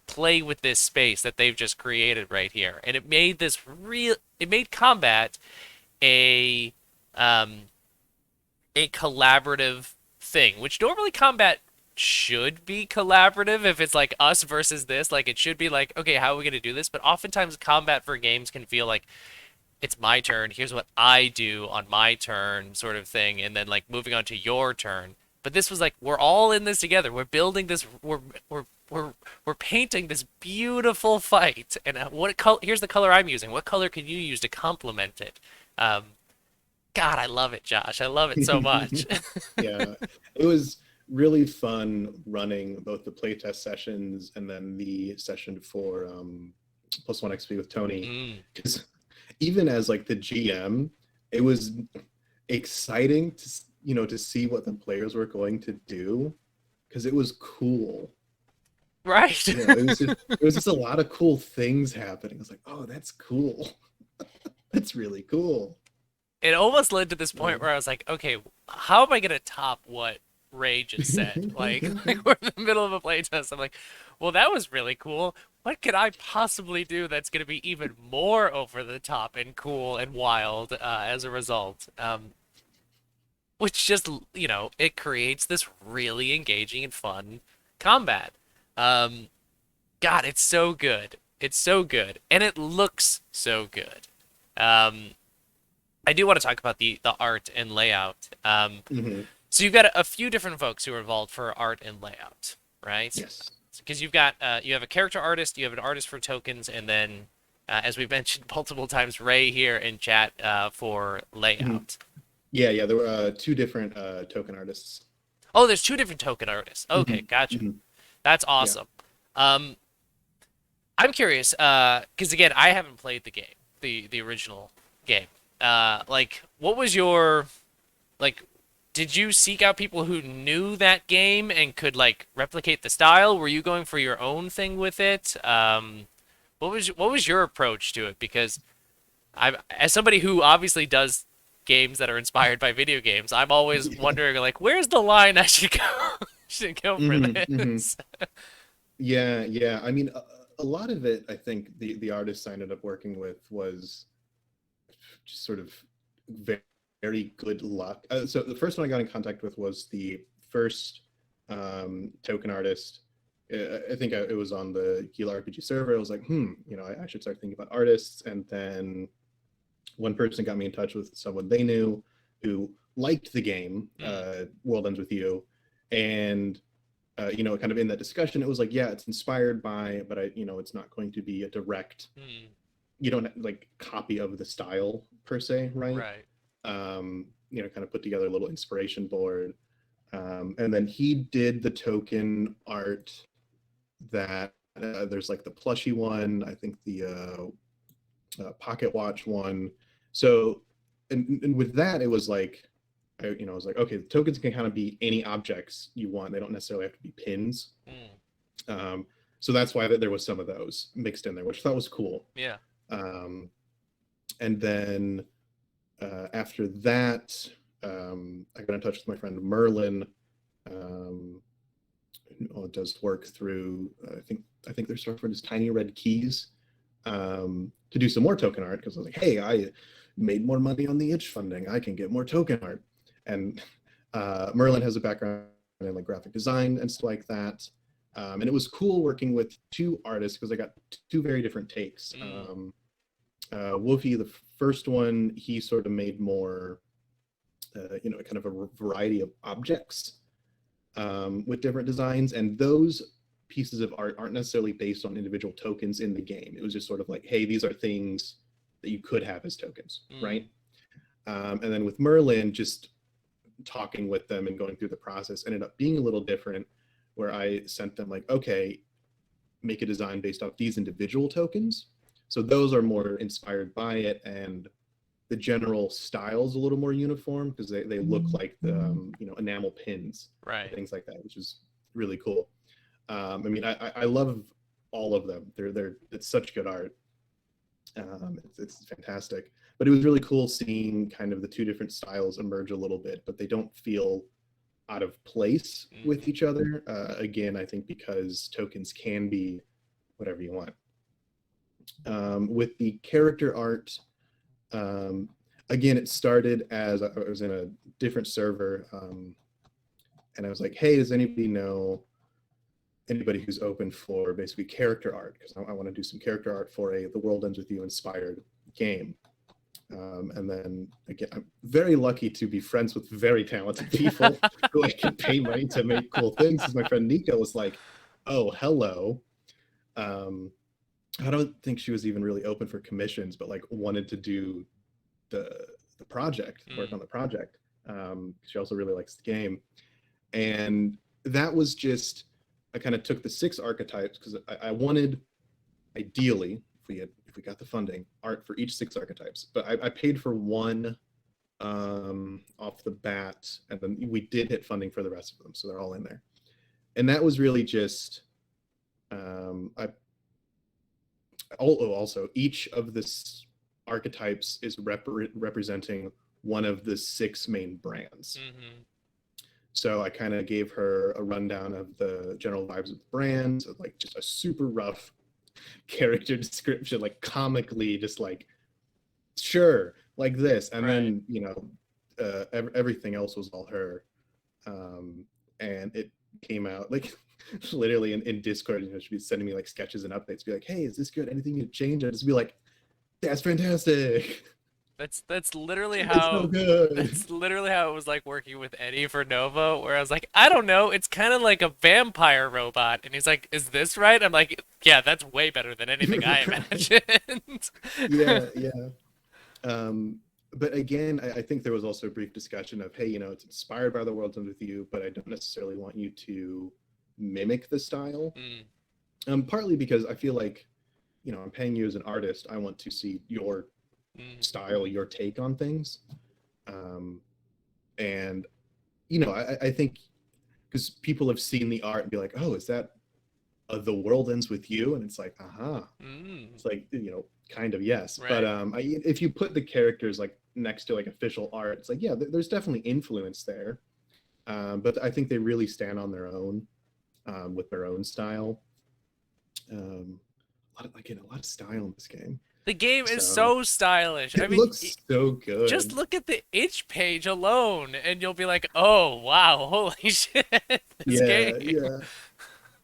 play with this space that they've just created right here." And it made combat a um a collaborative thing, which normally combat should be collaborative if it's like us versus this. Like it should be like, okay, how are we gonna do this? But oftentimes combat for games can feel like it's my turn, here's what I do on my turn, sort of thing, and then like moving on to your turn. But this was like we're all in this together. We're building this. We're painting this beautiful fight. And what color? Here's the color I'm using. What color can you use to complement it? Um, God, I love it, Josh. I love it so much. Yeah, it was really fun running both the playtest sessions and then the session for plus one XP with Tony. Mm, Because even as like the GM, it was exciting to see what the players were going to do because it was cool. right. It was just a lot of cool things happening. I was like, oh, that's cool. That's really cool. It almost led to this point Um, where I was like, okay, how am I gonna top what Ray just said? Like we're in the middle of a playtest. I'm like, well, that was really cool. What could I possibly do that's gonna be even more over the top and cool and wild as a result? Which just, it creates this really engaging and fun combat. Um, God, it's so good. It's so good, and it looks so good. Um, I do want to talk about the art and layout. mhm. So you've got a few different folks who are involved for art and layout, right? Yes. Because you have a character artist, you have an artist for tokens, and then as we've mentioned multiple times, Ray here in chat for Mhm. layout. Yeah, there were two different token artists. Oh, there's two different token artists. Okay, Mhm, gotcha. mhm. That's Yeah. awesome. Um, I'm curious, because again, I haven't played the game, the original game. Like, what was your like? Did you seek out people who knew that game and could like replicate the style? Were you going for your own thing with it? What was your approach to it? Because as somebody who obviously does games that are inspired by video games, I'm always Yeah. wondering like, where's the line I should go should go for Hmm. this? Yeah. I mean, a lot of it, I think the artist I ended up working with was just sort of very, very good luck. So the first one I got in contact with was the first token artist. I think it was on the Gila RPG server. I was like, I should start thinking about artists. And then one person got me in touch with someone they knew who liked the game, Hmm. World Ends With You, And kind of in that discussion, it was like, yeah, it's inspired by, but it's not going to be a direct, Mm, you don't like copy of the style per se, right? right. Kind of put together a little inspiration board. And then he did the token art that there's like the plushy one, I think the pocket watch one. So, and with that, it was like, I was like, okay, the tokens can kind of be any objects you want. They don't necessarily have to be pins. Mm, Um, so that's why there was some of those mixed in there, which I thought was cool. yeah. Um, and then after that, I got in touch with my friend Merlin, um, who does work through. I think their software is Tiny Red Keys, to do some more token art because I was like, hey, I made more money on the itch funding. I can get more token art. And Merlin has a background in like graphic design and stuff like that. And it was cool working with two artists because I got two very different takes. Mm, Wolfie, the first one, he sort of made more, kind of a variety of objects with different designs. And those pieces of art aren't necessarily based on individual tokens in the game. It was just sort of like, hey, these are things that you could have as tokens, mm, right? And then with Merlin, just talking with them and going through the process ended up being a little different, where I sent them like, okay, make a design based off these individual tokens. So those are more inspired by it, and the general style's a little more uniform because they look like the enamel pins and right. things like that, which is really cool. I mean, I love all of them. It's such good art. It's fantastic. But it was really cool seeing kind of the two different styles emerge a little bit, but they don't feel out of place with Hmm. each other. Again, I think because tokens can be whatever you want. With the character art, um, again, it started as I was in a different server, and I was like, "Hey, does anybody know anybody who's open for basically character art? Because I want to do some character art for a The World Ends with You inspired game." And then again, I'm very lucky to be friends with very talented people who I can pay money to make cool things. Because my friend Nico was like, "Oh, hello." Um, I don't think she was even really open for commissions, but like wanted to do the project, work Mm, on the project. She also really likes the game, and that was just I kind of took the six archetypes because I wanted ideally if we got the funding art for each six archetypes, but I paid for one off the bat, and then we did hit funding for the rest of them, so they're all in there. And that was really just I also each of this archetypes is representing one of the six main brands. mm-hmm. So I kind of gave her a rundown of the general vibes of the brands, like just a super rough character description, like comically, just like sure, like this, and Right. then everything else was all her, um, and it came out like literally in Discord. She'd be sending me like sketches and updates, be like, "Hey, is this good? Anything you need to change?" I'd just be like, "That's fantastic! That's literally It's so how good!" that's literally how it was like working with Eddie for Nova, where I was like, I don't know, it's kind of like a vampire robot, and he's like, is this right? I'm like, yeah, that's way better than anything I Right? imagined. Yeah, yeah. Um, but again, I think there was also a brief discussion of, hey, it's inspired by the world ends with you, but I don't necessarily want you to mimic the style. Mm, Partly because I feel like, I'm paying you as an artist. I want to see your mm, style, your take on things. Um, and, I think because people have seen the art and be like, oh, is that the world ends with you? And it's like, aha. mm, It's like, kind of yes. But right. if you put the characters like next to like official art, it's like, yeah, there's definitely influence there. But I think they really stand on their own, with their own style. Again, a lot of style in this game. The game is So so stylish. I it mean, looks so just good. look at the itch page alone, and you'll be like, oh, wow, holy shit, this game. Yeah, yeah.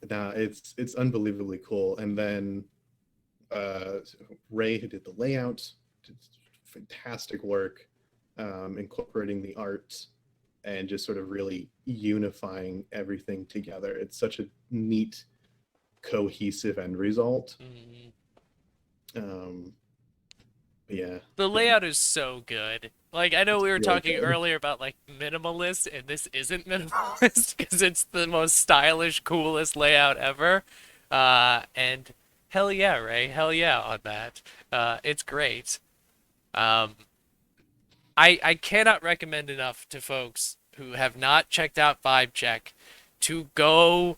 Nah, it's unbelievably cool. And then uh, Ray, who did the layout, did fantastic work, incorporating the art. and just sort of really unifying everything together. It's such a neat, cohesive end result. Mm. Um, yeah, The yeah, layout is so good. Like, I know it's we were really talking good. earlier about like minimalist, and this isn't minimalist because it's the most stylish, coolest layout ever. And hell yeah, Ray, hell yeah on that. It's great. Um, I cannot recommend enough to folks who have not checked out Vibe Check to go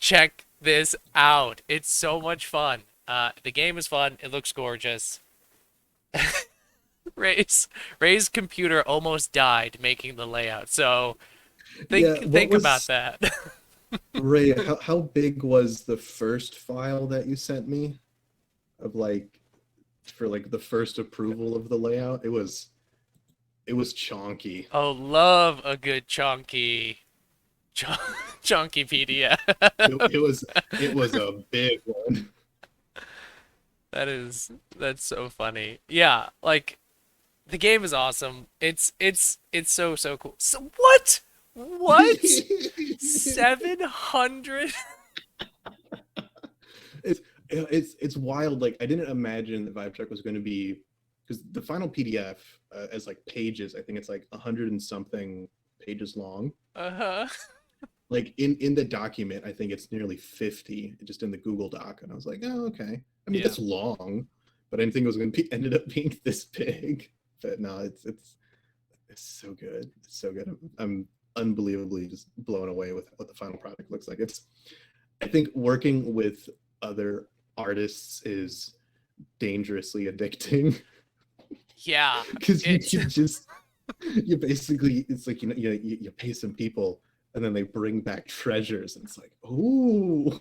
check this out. It's so much fun. The game is fun. It looks gorgeous. Ray's computer almost died making the layout. So Yeah, what think about was that. Ray? How big was the first file that you sent me of like for like the first approval of the layout? It was chonky. Oh, love a good ch chunky PDF. It was a big one. That is that's so funny. Yeah, like the game is awesome. It's so cool. So what? What? 700? It's wild. Like I didn't imagine that Vibe Check was going to be because the final PDF as like pages, I think it's like 100 and something pages long. Uh-huh. Like in the document, I think it's nearly 50 just in the Google Doc, and I was like, oh okay. I mean Yeah. that's long, but I didn't think it was going to be ended up being this big. But no, it's so good. It's so good. I'm unbelievably just blown away with what the final product looks like. It's I think working with other artists is dangerously addicting Yeah. because you It's can just you basically it's like you pay some people and then they bring back treasures and it's like ooh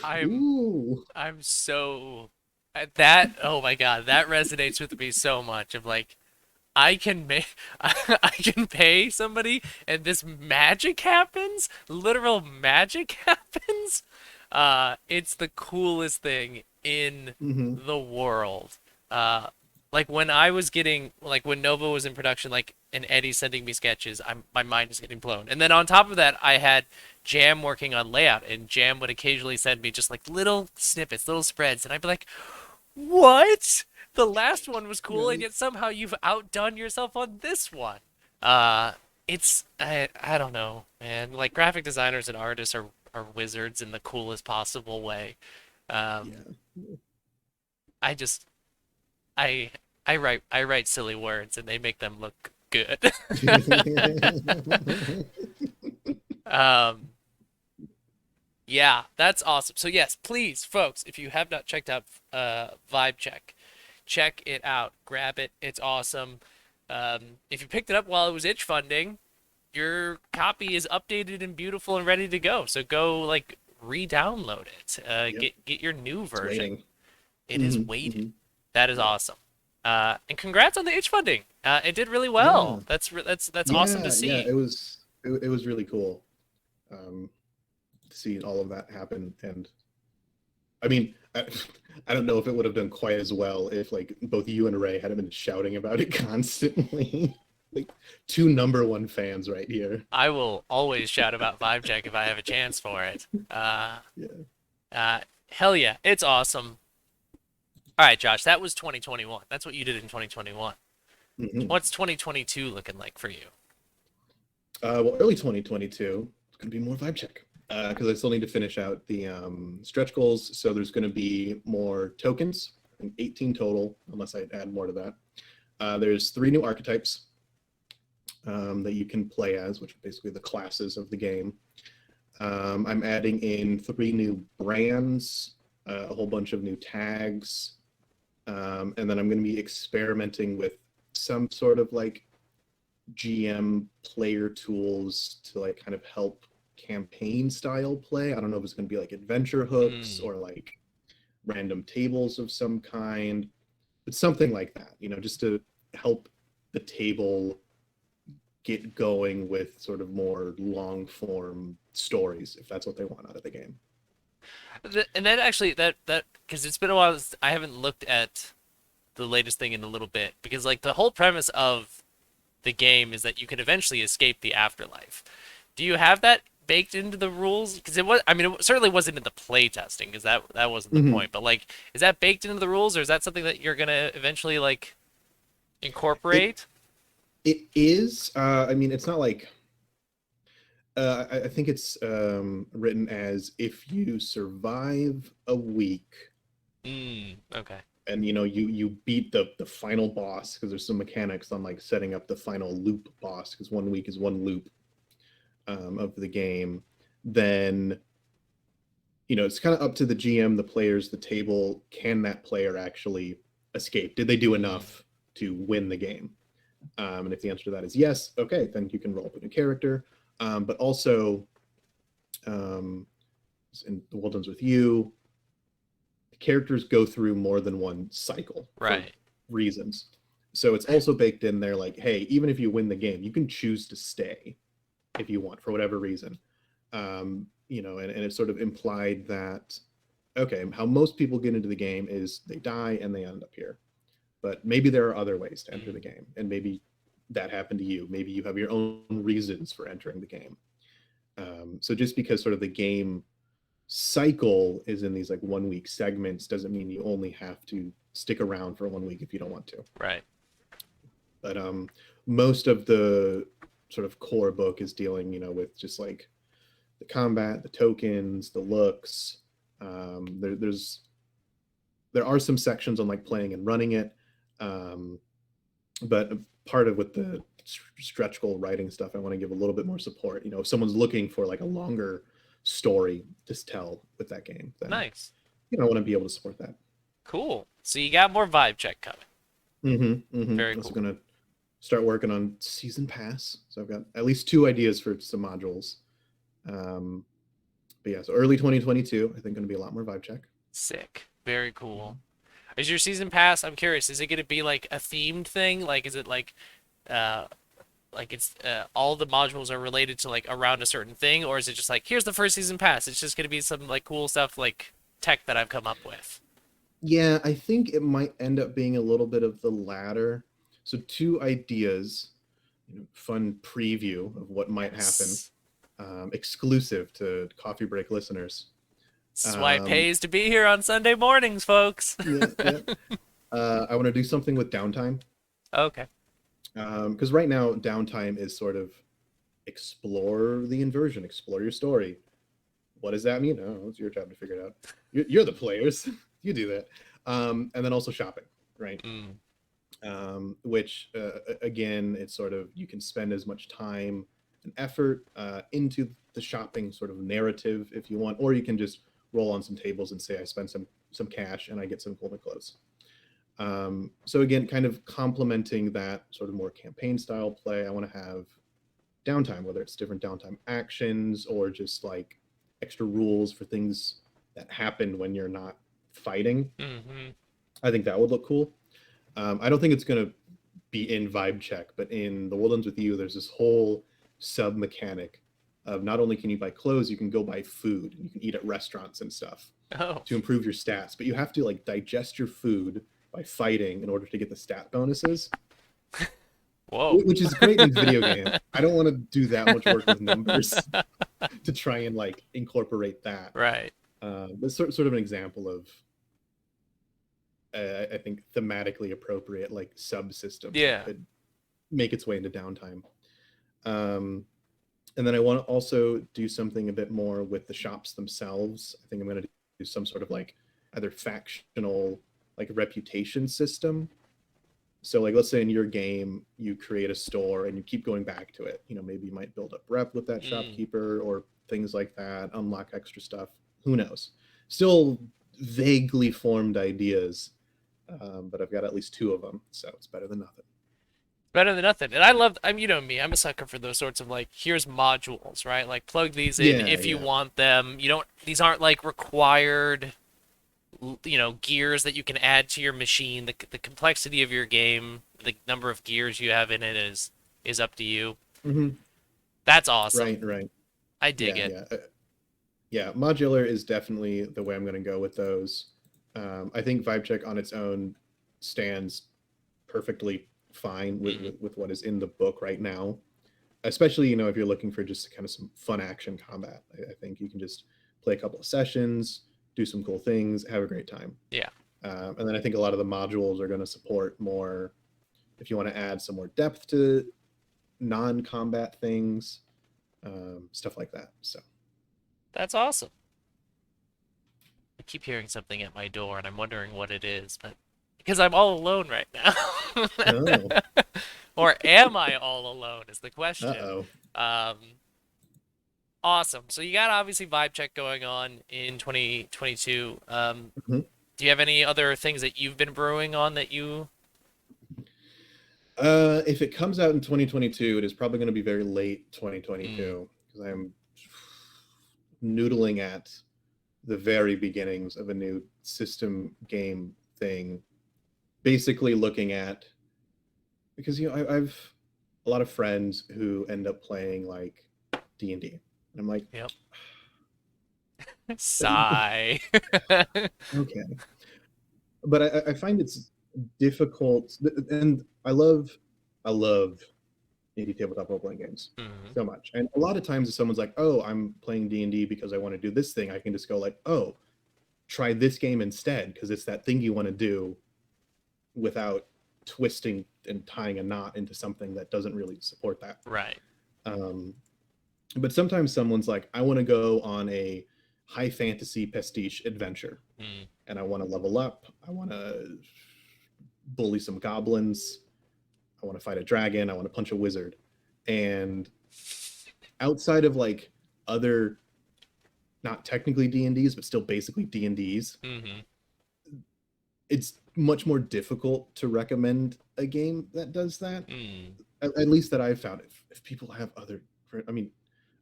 I'm ooh I'm so that oh my God, that resonates with me so much of like I can make I can pay somebody and this magic happens, literal magic happens. It's the coolest thing in mm-hmm. the world. Uh, like when I was getting like when Nova was in production, like and Eddie sending me sketches, my mind is getting blown. And then on top of that, I had Jam working on layout, and Jam would occasionally send me just like little snippets, little spreads, and I'd be like, "What? The last one was cool, and Yeah. yet somehow you've outdone yourself on this one." Uh, I don't know, man. Like graphic designers and artists are wizards in the coolest possible way. Um, Yeah. I just I I write silly words and they make them look good. Um, yeah, that's awesome. So yes, please, folks, if you have not checked out Vibe Check, check it out. Grab it. It's awesome. If you picked it up while it was itch funding, your copy is updated and beautiful and ready to go. So go like re-download it. Yep. Get your new It's version. waiting. It is Mm-hmm. waiting. Mm-hmm. That is Yep. awesome. And congrats on the itch funding. It did really Yeah. well. That's awesome to Yeah. see. It was really cool. Um, to see all of that happen. And I mean, I don't know if it would have done quite as well if like both you and Ray hadn't been shouting about it constantly. Like two number one fans right here. I will always shout about Vibe Check if I have a chance for it. Yeah. Uh, hell yeah, it's awesome. All right, Josh, that was 2021. That's what you did in 2021. Hmm. What's 2022 looking like for you? Well, early 2022, it's going to be more vibe check because I still need to finish out the stretch goals. So there's going to be more tokens, I think 18 total, unless I add more to that. There's 3 new archetypes that you can play as, which are basically the classes of the game. I'm adding in 3 new brands, a whole bunch of new tags, and then I'm going to be experimenting with some sort of like GM player tools to like kind of help campaign style play. I don't know if it's going to be like adventure hooks Hmm. or like random tables of some kind, but something like that, just to help the table get going with sort of more long form stories if that's what they want out of the game. And then actually that because it's been a while I haven't looked at the latest thing in a little bit because like the whole premise of the game is that you can eventually escape the afterlife. Do you have that baked into the rules? Because it was, I mean, it certainly wasn't in the play testing, because that wasn't the Hmm. point. But like, is that baked into the rules, or is that something that you're gonna eventually like It incorporate? it is. I mean, it's not like I think it's written as if you survive a week Okay. and you beat the final boss, because there's some mechanics on like setting up the final loop boss, because 1 week is one loop of the game. Then it's kind of up to the GM, the players, the table. Can that player actually escape? Did they do Mm, enough to win the game? And if the answer to that is yes, okay, then you can roll up a new character. But also, um, in the World Ends with You, the characters go through more than one cycle for right. reasons. So it's also baked in there, like, hey, even if you win the game, you can choose to stay if you want for whatever reason. And it's sort of implied that, okay, how most people get into the game is they die and they end up here. But maybe there are other ways to enter Mm, the game, and maybe that happened to you. Maybe you have your own reasons for entering the game. So just because sort of the game cycle is in these like 1 week segments doesn't mean you only have to stick around for 1 week if you don't want to. right. But most of the sort of core book is dealing, with just like the combat, the tokens, the looks. There are some sections on like playing and running it, um, but part of with the stretch goal writing stuff, I want to give a little bit more support. If someone's looking for like a longer story to tell with that game, then Nice. I want to be able to support that. Cool. So you got more vibe check coming. Very Also cool. gonna start working on season pass, so I've got at least two ideas for some modules. Um, but yeah, so early 2022, I think going to be a lot more vibe check. Sick. Very cool. Is your season pass? I'm curious. Is it going to be like a themed thing? Like, is it uh, like it's all the modules are related to like around a certain thing, or is it just like here's the first season pass? It's just going to be some like cool stuff like tech that I've come up with. Yeah, I think it might end up being a little bit of the latter. So two ideas, fun preview of what might happen, Yes. exclusive to Coffee Break listeners. This is why it Um, pays to be here on Sunday mornings, folks. yeah, yeah. I want to do something with downtime, Okay. because right now downtime is sort of explore the inversion, explore your story. What does that mean? Oh, it's your job to figure it out. You're the players. You do that. And then also shopping, right? Mm, Which again, it's sort of you can spend as much time and effort into the shopping sort of narrative if you want, or you can just roll on some tables and say I spend some cash and I get some cool clothes. So again, kind of complementing that sort of more campaign style play, I want to have downtime, whether it's different downtime actions or just like extra rules for things that happen when you're not fighting. hmm I think that would look cool. I don't think it's going to be in Vibe Check, but in The World Ends With You, there's this whole sub mechanic of not only can you buy clothes, you can go buy food and you can eat at restaurants and stuff Oh, to improve your stats, but you have to like digest your food by fighting in order to get the stat bonuses, whoa. which is great in video game. I don't want to do that much work with numbers to try and like incorporate that. Right. But sort of an example of I think thematically appropriate like subsystem that Yeah. could make its way into downtime. Um, and then I want to also do something a bit more with the shops themselves. I think I'm going to do some sort of like either factional like reputation system. So like let's say in your game you create a store and you keep going back to it. Maybe you might build up rep with that Mm. shopkeeper or things like that, unlock extra stuff. Who knows? Still vaguely formed ideas, but I've got at least two of them, so it's better than nothing. Better than nothing. And I love, I'm, you know me, I'm a sucker for those sorts of like, here's modules, right? Like plug these in Yeah, if you yeah. want them. You don't, these aren't like required, gears that you can add to your machine. The complexity of your game, the number of gears you have in it is up to you. Hmm. That's awesome. Right, right. I dig Yeah, it. yeah. Yeah, modular is definitely the way I'm going to go with those. I think VibeCheck on its own stands perfectly fine Mm, with what is in the book right now. Especially, if you're looking for just kind of some fun action combat, I think you can just play a couple of sessions, do some cool things, have a great time. yeah, And then I think a lot of the modules are going to support more if you want to add some more depth to non-combat things, stuff like that. So, that's awesome. I keep hearing something at my door, and I'm wondering what it is, but because I'm all alone right now. oh, Or am I all alone is the question. uh-oh. Um, awesome. So you got obviously vibe check going on in 2022. Mhm. Do you have any other things that you've been brewing on that you? If it comes out in 2022, it is probably going to be very late Mm, 2022 because I'm noodling at the very beginnings of a new system game thing. Basically, looking at because I've a lot of friends who end up playing like D&D, and I'm like, yep. Sigh. okay, but I find it's difficult, and I love indie tabletop role playing games Mhm. so much. And a lot of times, if someone's like, "Oh, I'm playing D&D because I want to do this thing," I can just go like, "Oh, try this game instead because it's that thing you want to do without twisting and tying a knot into something that doesn't really support that." Right. Um, but sometimes someone's like, "I want to go on a high fantasy pastiche adventure, Mm. and I want to level up. I want to bully some goblins. I want to fight a dragon. I want to punch a wizard." And outside of like other, not technically D&Ds, but still basically D&Ds, Mhm. it's much more difficult to recommend a game that does that. Mm. At least that I've found. If people have other, I mean,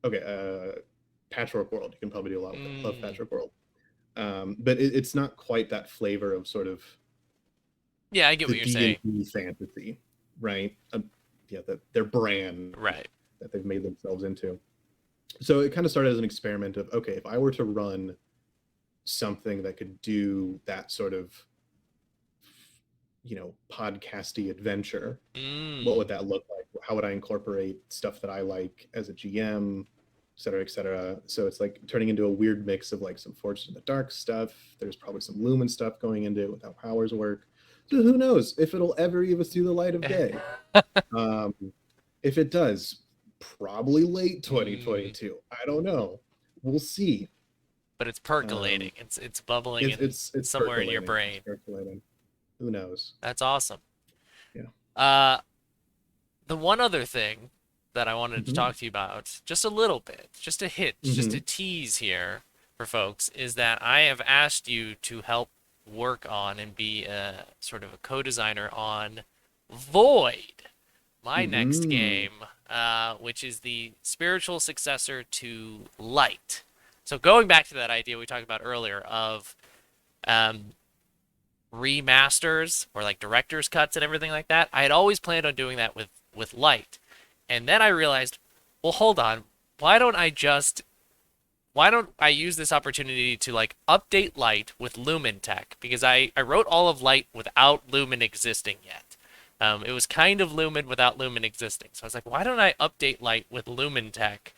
okay, Patchwork World, you can probably do a lot with that. Love Mm. Patchwork World. But it's not quite that flavor of sort of Yeah, I get the what you're saying. D&D fantasy, right? Yeah, their brand Right. that they've made themselves into. So it kind of started as an experiment of, okay, if I were to run something that could do that sort of, podcasty adventure, what would Mm. that look like? How would I incorporate stuff that I like as a GM, et cetera, et cetera? So it's like turning into a weird mix of like some Forged in the Dark stuff. There's probably some Lumen stuff going into it with how powers work. So who knows if it'll ever even see the light of day? Um, if it does, probably late Mm. 2022. I don't know. We'll see. But it's Um, percolating. It's bubbling it's in it's it's somewhere in your percolating. It's brain. percolating. Who knows? That's awesome. Yeah. Uh, the one other thing that I wanted to Hmm. talk to you about, just a little bit, just a hit, just a Hmm. tease here for folks, is that I have asked you to help work on and be a sort of a co-designer on Void, my next Mm. game, which is the spiritual successor to Light. So going back to that idea we talked about earlier of um, remasters or like director's cuts and everything like that, I had always planned on doing that with Light. And then I realized, well, hold on. Why don't I just why don't I use this opportunity to like update Light with Lumen tech? Because I wrote all of Light without Lumen existing yet. It was kind of Lumen without Lumen existing. So I was like, why don't I update Light with Lumen tech,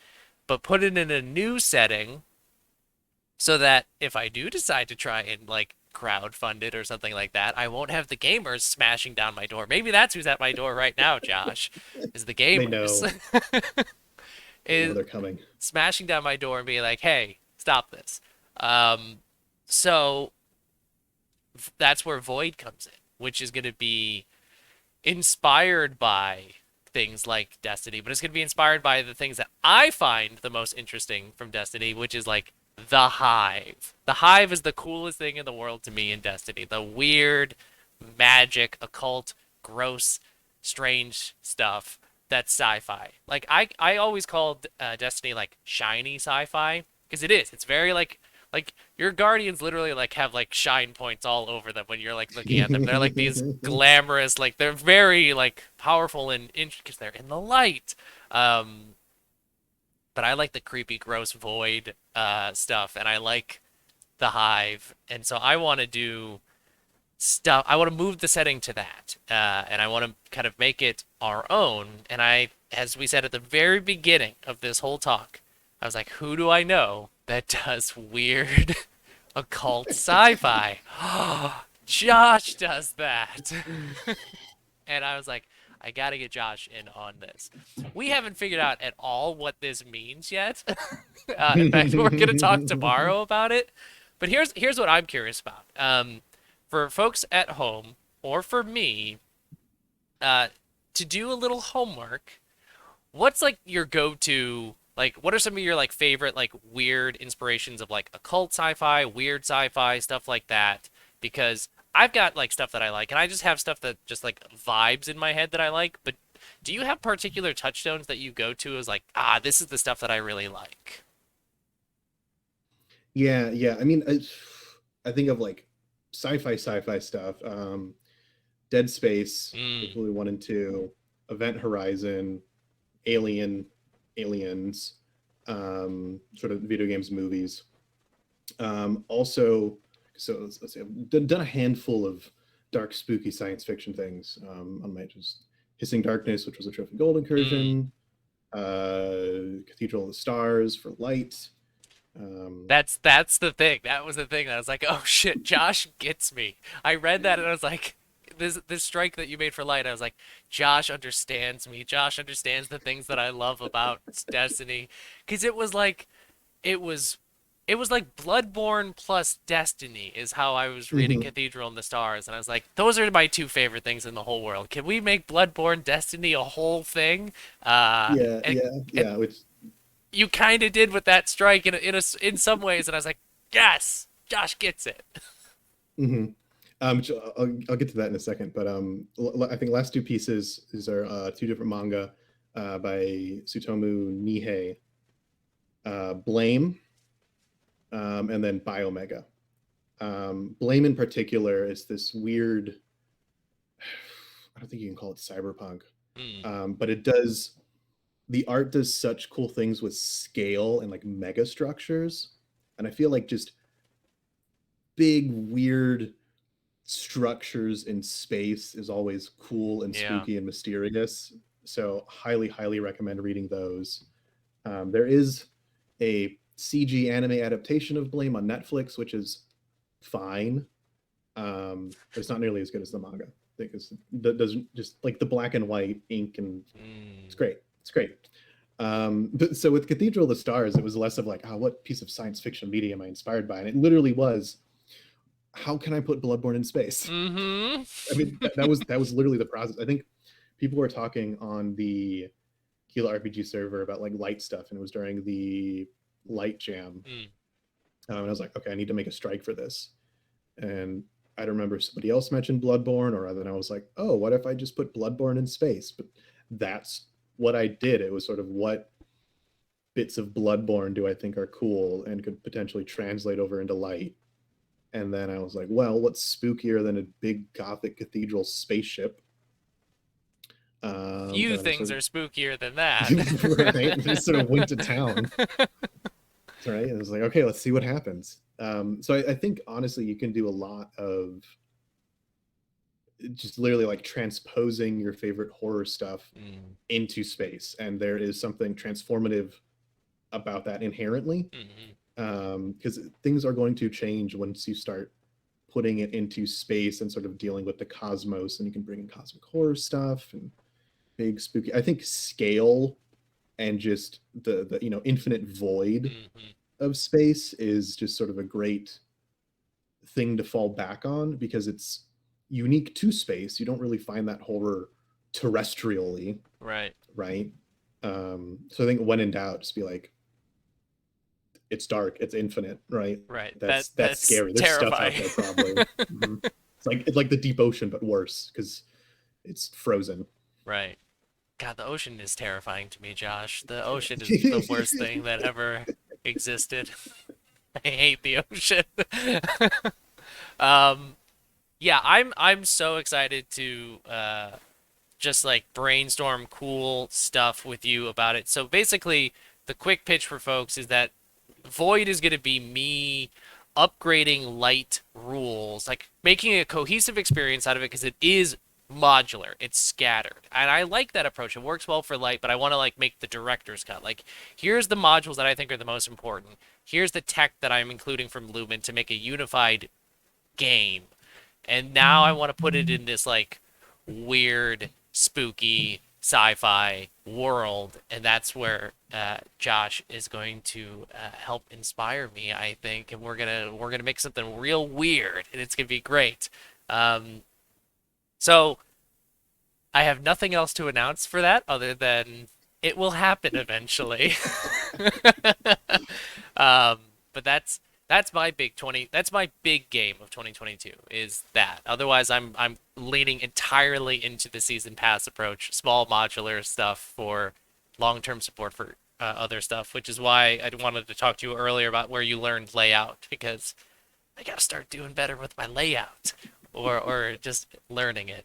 but put it in a new setting so that if I do decide to try and like crowdfund it or something like that, I won't have the gamers smashing down my door. Maybe that's who's at my door right now, Josh, is the They gamers. know. They know Is they're coming. smashing down my door and being like, "Hey, stop this." Um, so that's where Void comes in, which is going to be inspired by things like Destiny, but it's going to be inspired by the things that I find the most interesting from Destiny, which is like the Hive. The Hive is the coolest thing in the world to me in Destiny. The weird, magic, occult, gross, strange stuff that's sci-fi. Like I always called Destiny like shiny sci-fi because it is. It's very like your guardians literally like have like shine points all over them when you're like looking at them. They're like these glamorous, like they're very like powerful and because they're in the light. Um, but I like the creepy, gross void stuff, and I like the hive, and so I want to do. stuff. I want to move the setting to that, and I want to kind of make it our own. And I, as we said at the very beginning of this whole talk, I was like, who do I know that does weird occult sci-fi? Josh does that. And I was like, I gotta get Josh in on this. We haven't figured out at all what this means yet. In fact, we're gonna talk tomorrow about it. But here's what I'm curious about. For folks at home or for me, uh, to do a little homework, what's like your go-to? Like, what are some of your like favorite like weird inspirations of like occult sci-fi, weird sci-fi, stuff like that? Because I've got like stuff that I like, and I just have stuff that just like vibes in my head that I like. But do you have particular touchstones that you go to as like, ah, this is the stuff that I really like? Yeah, yeah. I mean, I think of like sci-fi stuff. Dead Space, Mm, particularly one and two, Event Horizon, Alien, Aliens, sort of video games, movies. Also, so let's see, I've done a handful of dark, spooky science fiction things on my just Hissing Darkness, which was a Trophy Gold mm. incursion, Cathedral of the Stars for Light. Um, That's the thing. That was the thing that I was like, oh shit, Josh gets me. I read that and I was like, this strike that you made for light, I was like, Josh understands me. Josh understands the things that I love about Destiny, because it was it was like Bloodborne plus Destiny is how I was reading mhm. Cathedral and the Stars, and I was like, those are my two favorite things in the whole world. Can we make Bloodborne Destiny a whole thing? Yeah, And yeah, and yeah. Which you kind of did with that strike in some ways, and I was like, yes, Josh gets it. mhm. I'll get to that in a second, but I think last two pieces these are two different manga by Tsutomu Nihei, Blame, and then Biomega. Blame in particular is this weird. I don't think you can call it cyberpunk, Mm, but it does. The art does such cool things with scale and like mega structures, and I feel like just big weird structures in space is always cool and yeah. spooky and mysterious. So highly recommend reading those. There is a CG anime adaptation of Blame on Netflix, which is fine. But it's not nearly as good as the manga. I think that doesn't just like the black and white ink, and it's Mm, great. It's great. But so with Cathedral of the Stars, it was less of like, oh, what piece of science fiction media am I inspired by? And it literally was, how can I put Bloodborne in space? mm-hmm. I mean, that was literally the process. I think people were talking on the Kila RPG server about like light stuff, and it was during the light jam. Mm. And I was like, okay, I need to make a strike for this. And I don't remember if somebody else mentioned Bloodborne, or then I was like, oh, what if I just put Bloodborne in space? But that's what I did. It was sort of, what bits of Bloodborne do I think are cool and could potentially translate over into light? And then I was like, well, what's spookier than a big Gothic cathedral spaceship? Few And then I things sort are of, spookier than that. right, just sort of went to town, right? And I was like, okay, let's see what happens. So I think honestly, you can do a lot of just literally like transposing your favorite horror stuff Mm, into space, and there is something transformative about that inherently, mm-hmm. because things are going to change once you start putting it into space and sort of dealing with the cosmos, and you can bring in cosmic horror stuff and big spooky. I think scale and just the infinite void Mm-hmm. of space is just sort of a great thing to fall back on, because it's unique to space. You don't really find that horror terrestrially, Right, right? So I think when in doubt, just be like, it's dark, it's infinite, right? right. That's That's scary. There's stuff out terrifying. there probably. Mhm. It's like the deep ocean, but worse because it's frozen. Right. God, the ocean is terrifying to me, Josh. The ocean is the worst thing that ever existed. I hate the ocean. Um, yeah, I'm so excited to just like brainstorm cool stuff with you about it. So basically, the quick pitch for folks is that Void is going to be me upgrading light rules, like making a cohesive experience out of it because it is modular, it's scattered. And I like that approach. It works well for light, but I want to like make the director's cut. Like, here's the modules that I think are the most important. Here's the tech that I'm including from Lumen to make a unified game. And now I want to put it in this like weird, spooky sci-fi world, and that's where Josh is going to help inspire me, I think, and we're gonna make something real weird, and it's gonna be great. Um, so I have nothing else to announce for that other than it will happen eventually. um, but that's my big 20. That's my big game of 2022 is that. Otherwise, I'm leaning entirely into the season pass approach, small modular stuff for long-term support for other stuff, which is why I wanted to talk to you earlier about where you learned layout because I gotta start doing better with my layout or just learning it.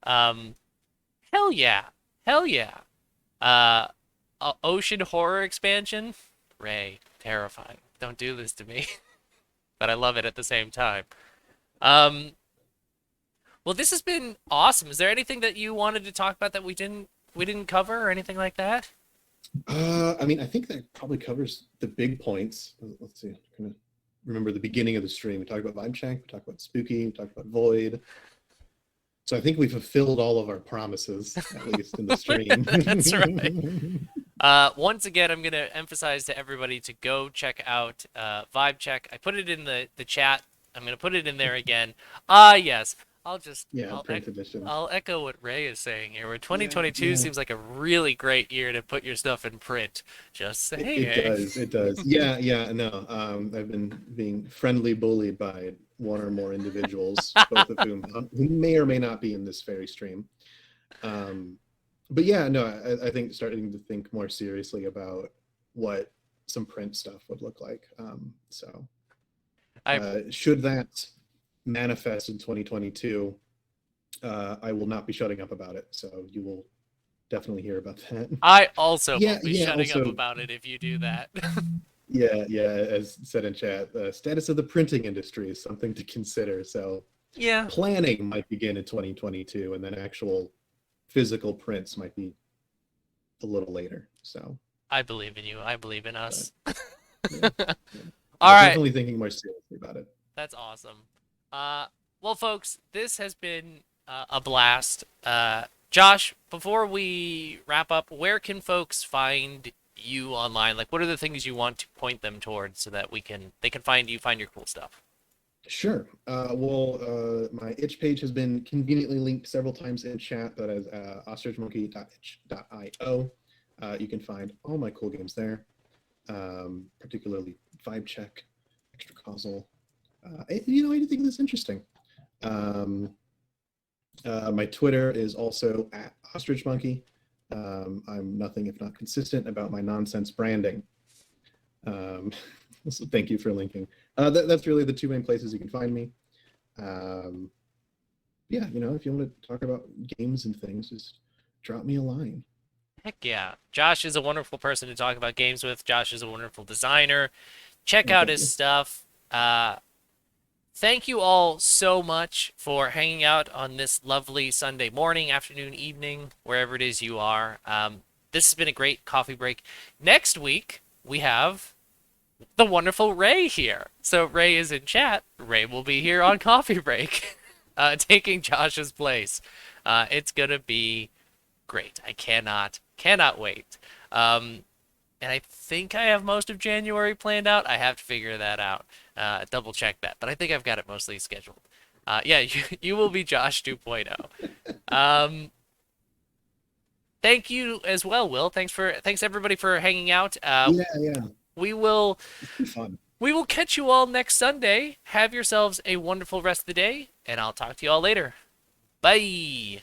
Um, hell yeah, hell yeah. Uh, Ocean horror expansion, Ray, terrifying. Don't do this to me. But I love it at the same time. Um, well, this has been awesome. Is there anything that you wanted to talk about that we didn't cover or anything like that? I mean, I think that probably covers the big points. Let's see. I'm gonna remember the beginning of the stream. We talked about vibe check. We talked about spooky. We talked about void. So I think we fulfilled all of our promises, at least in the stream. That's right. Once again, I'm gonna emphasize to everybody to go check out Vibe Check. I put it in the chat. I'm gonna put it in there again. Ah, yes. I'll just Yeah, print edition. I'll echo what Ray is saying here. Where Yeah, 2022 yeah. seems like a really great year to put your stuff in print. Just It saying. does. It does. Yeah, yeah. No, I've been being friendly bullied by one or more individuals, both of whom may or may not be in this very stream. Um, but yeah, no, I think starting to think more seriously about what some print stuff would look like. So I should that manifest in 2022, I will not be shutting up about it. So you will definitely hear about that. I also Yeah, won't be yeah. shutting up Also, about it if you do that. yeah, yeah. As said in chat, the status of the printing industry is something to consider. So Yeah, planning might begin in 2022, and then actual physical prints might be a little later. So, I believe in you. I believe in but us. yeah, yeah. All right. Definitely thinking more seriously about it. That's awesome. Uh, well, folks, this has been a blast. Josh, before we wrap up, where can folks find you online? Like, what are the things you want to point them towards so that they can find you, find your cool stuff? Sure. My itch page has been conveniently linked several times in chat. That is ostrichmonkey.itch.io. You can find all my cool games there, particularly Vibe Check, Extra Causal, anything that's interesting. Um, my Twitter is also at Ostrich Monkey. I'm nothing if not consistent about my nonsense branding. Um, so thank you for linking. That's really the two main places you can find me. Um, yeah, if you want to talk about games and things, just drop me a line. Heck yeah. Josh is a wonderful person to talk about games with. Josh is a wonderful designer. Check Oh, out thank his you. stuff. Thank you all so much for hanging out on this lovely Sunday morning, afternoon, evening, wherever it is you are. This has been a great coffee break. Next week, we have the wonderful Ray here. So Ray is in chat. Ray will be here on coffee break, taking Josh's place. It's gonna be great. I cannot wait. And I think I have most of January planned out. I have to figure that out, double check that. But I think I've got it mostly scheduled. Yeah, you will be Josh 2.0. Um, thank you as well, Will. Thanks everybody for hanging out. Yeah, yeah, We will it's been fun. we will catch you all next Sunday. Have yourselves a wonderful rest of the day, and I'll talk to you all later. Bye.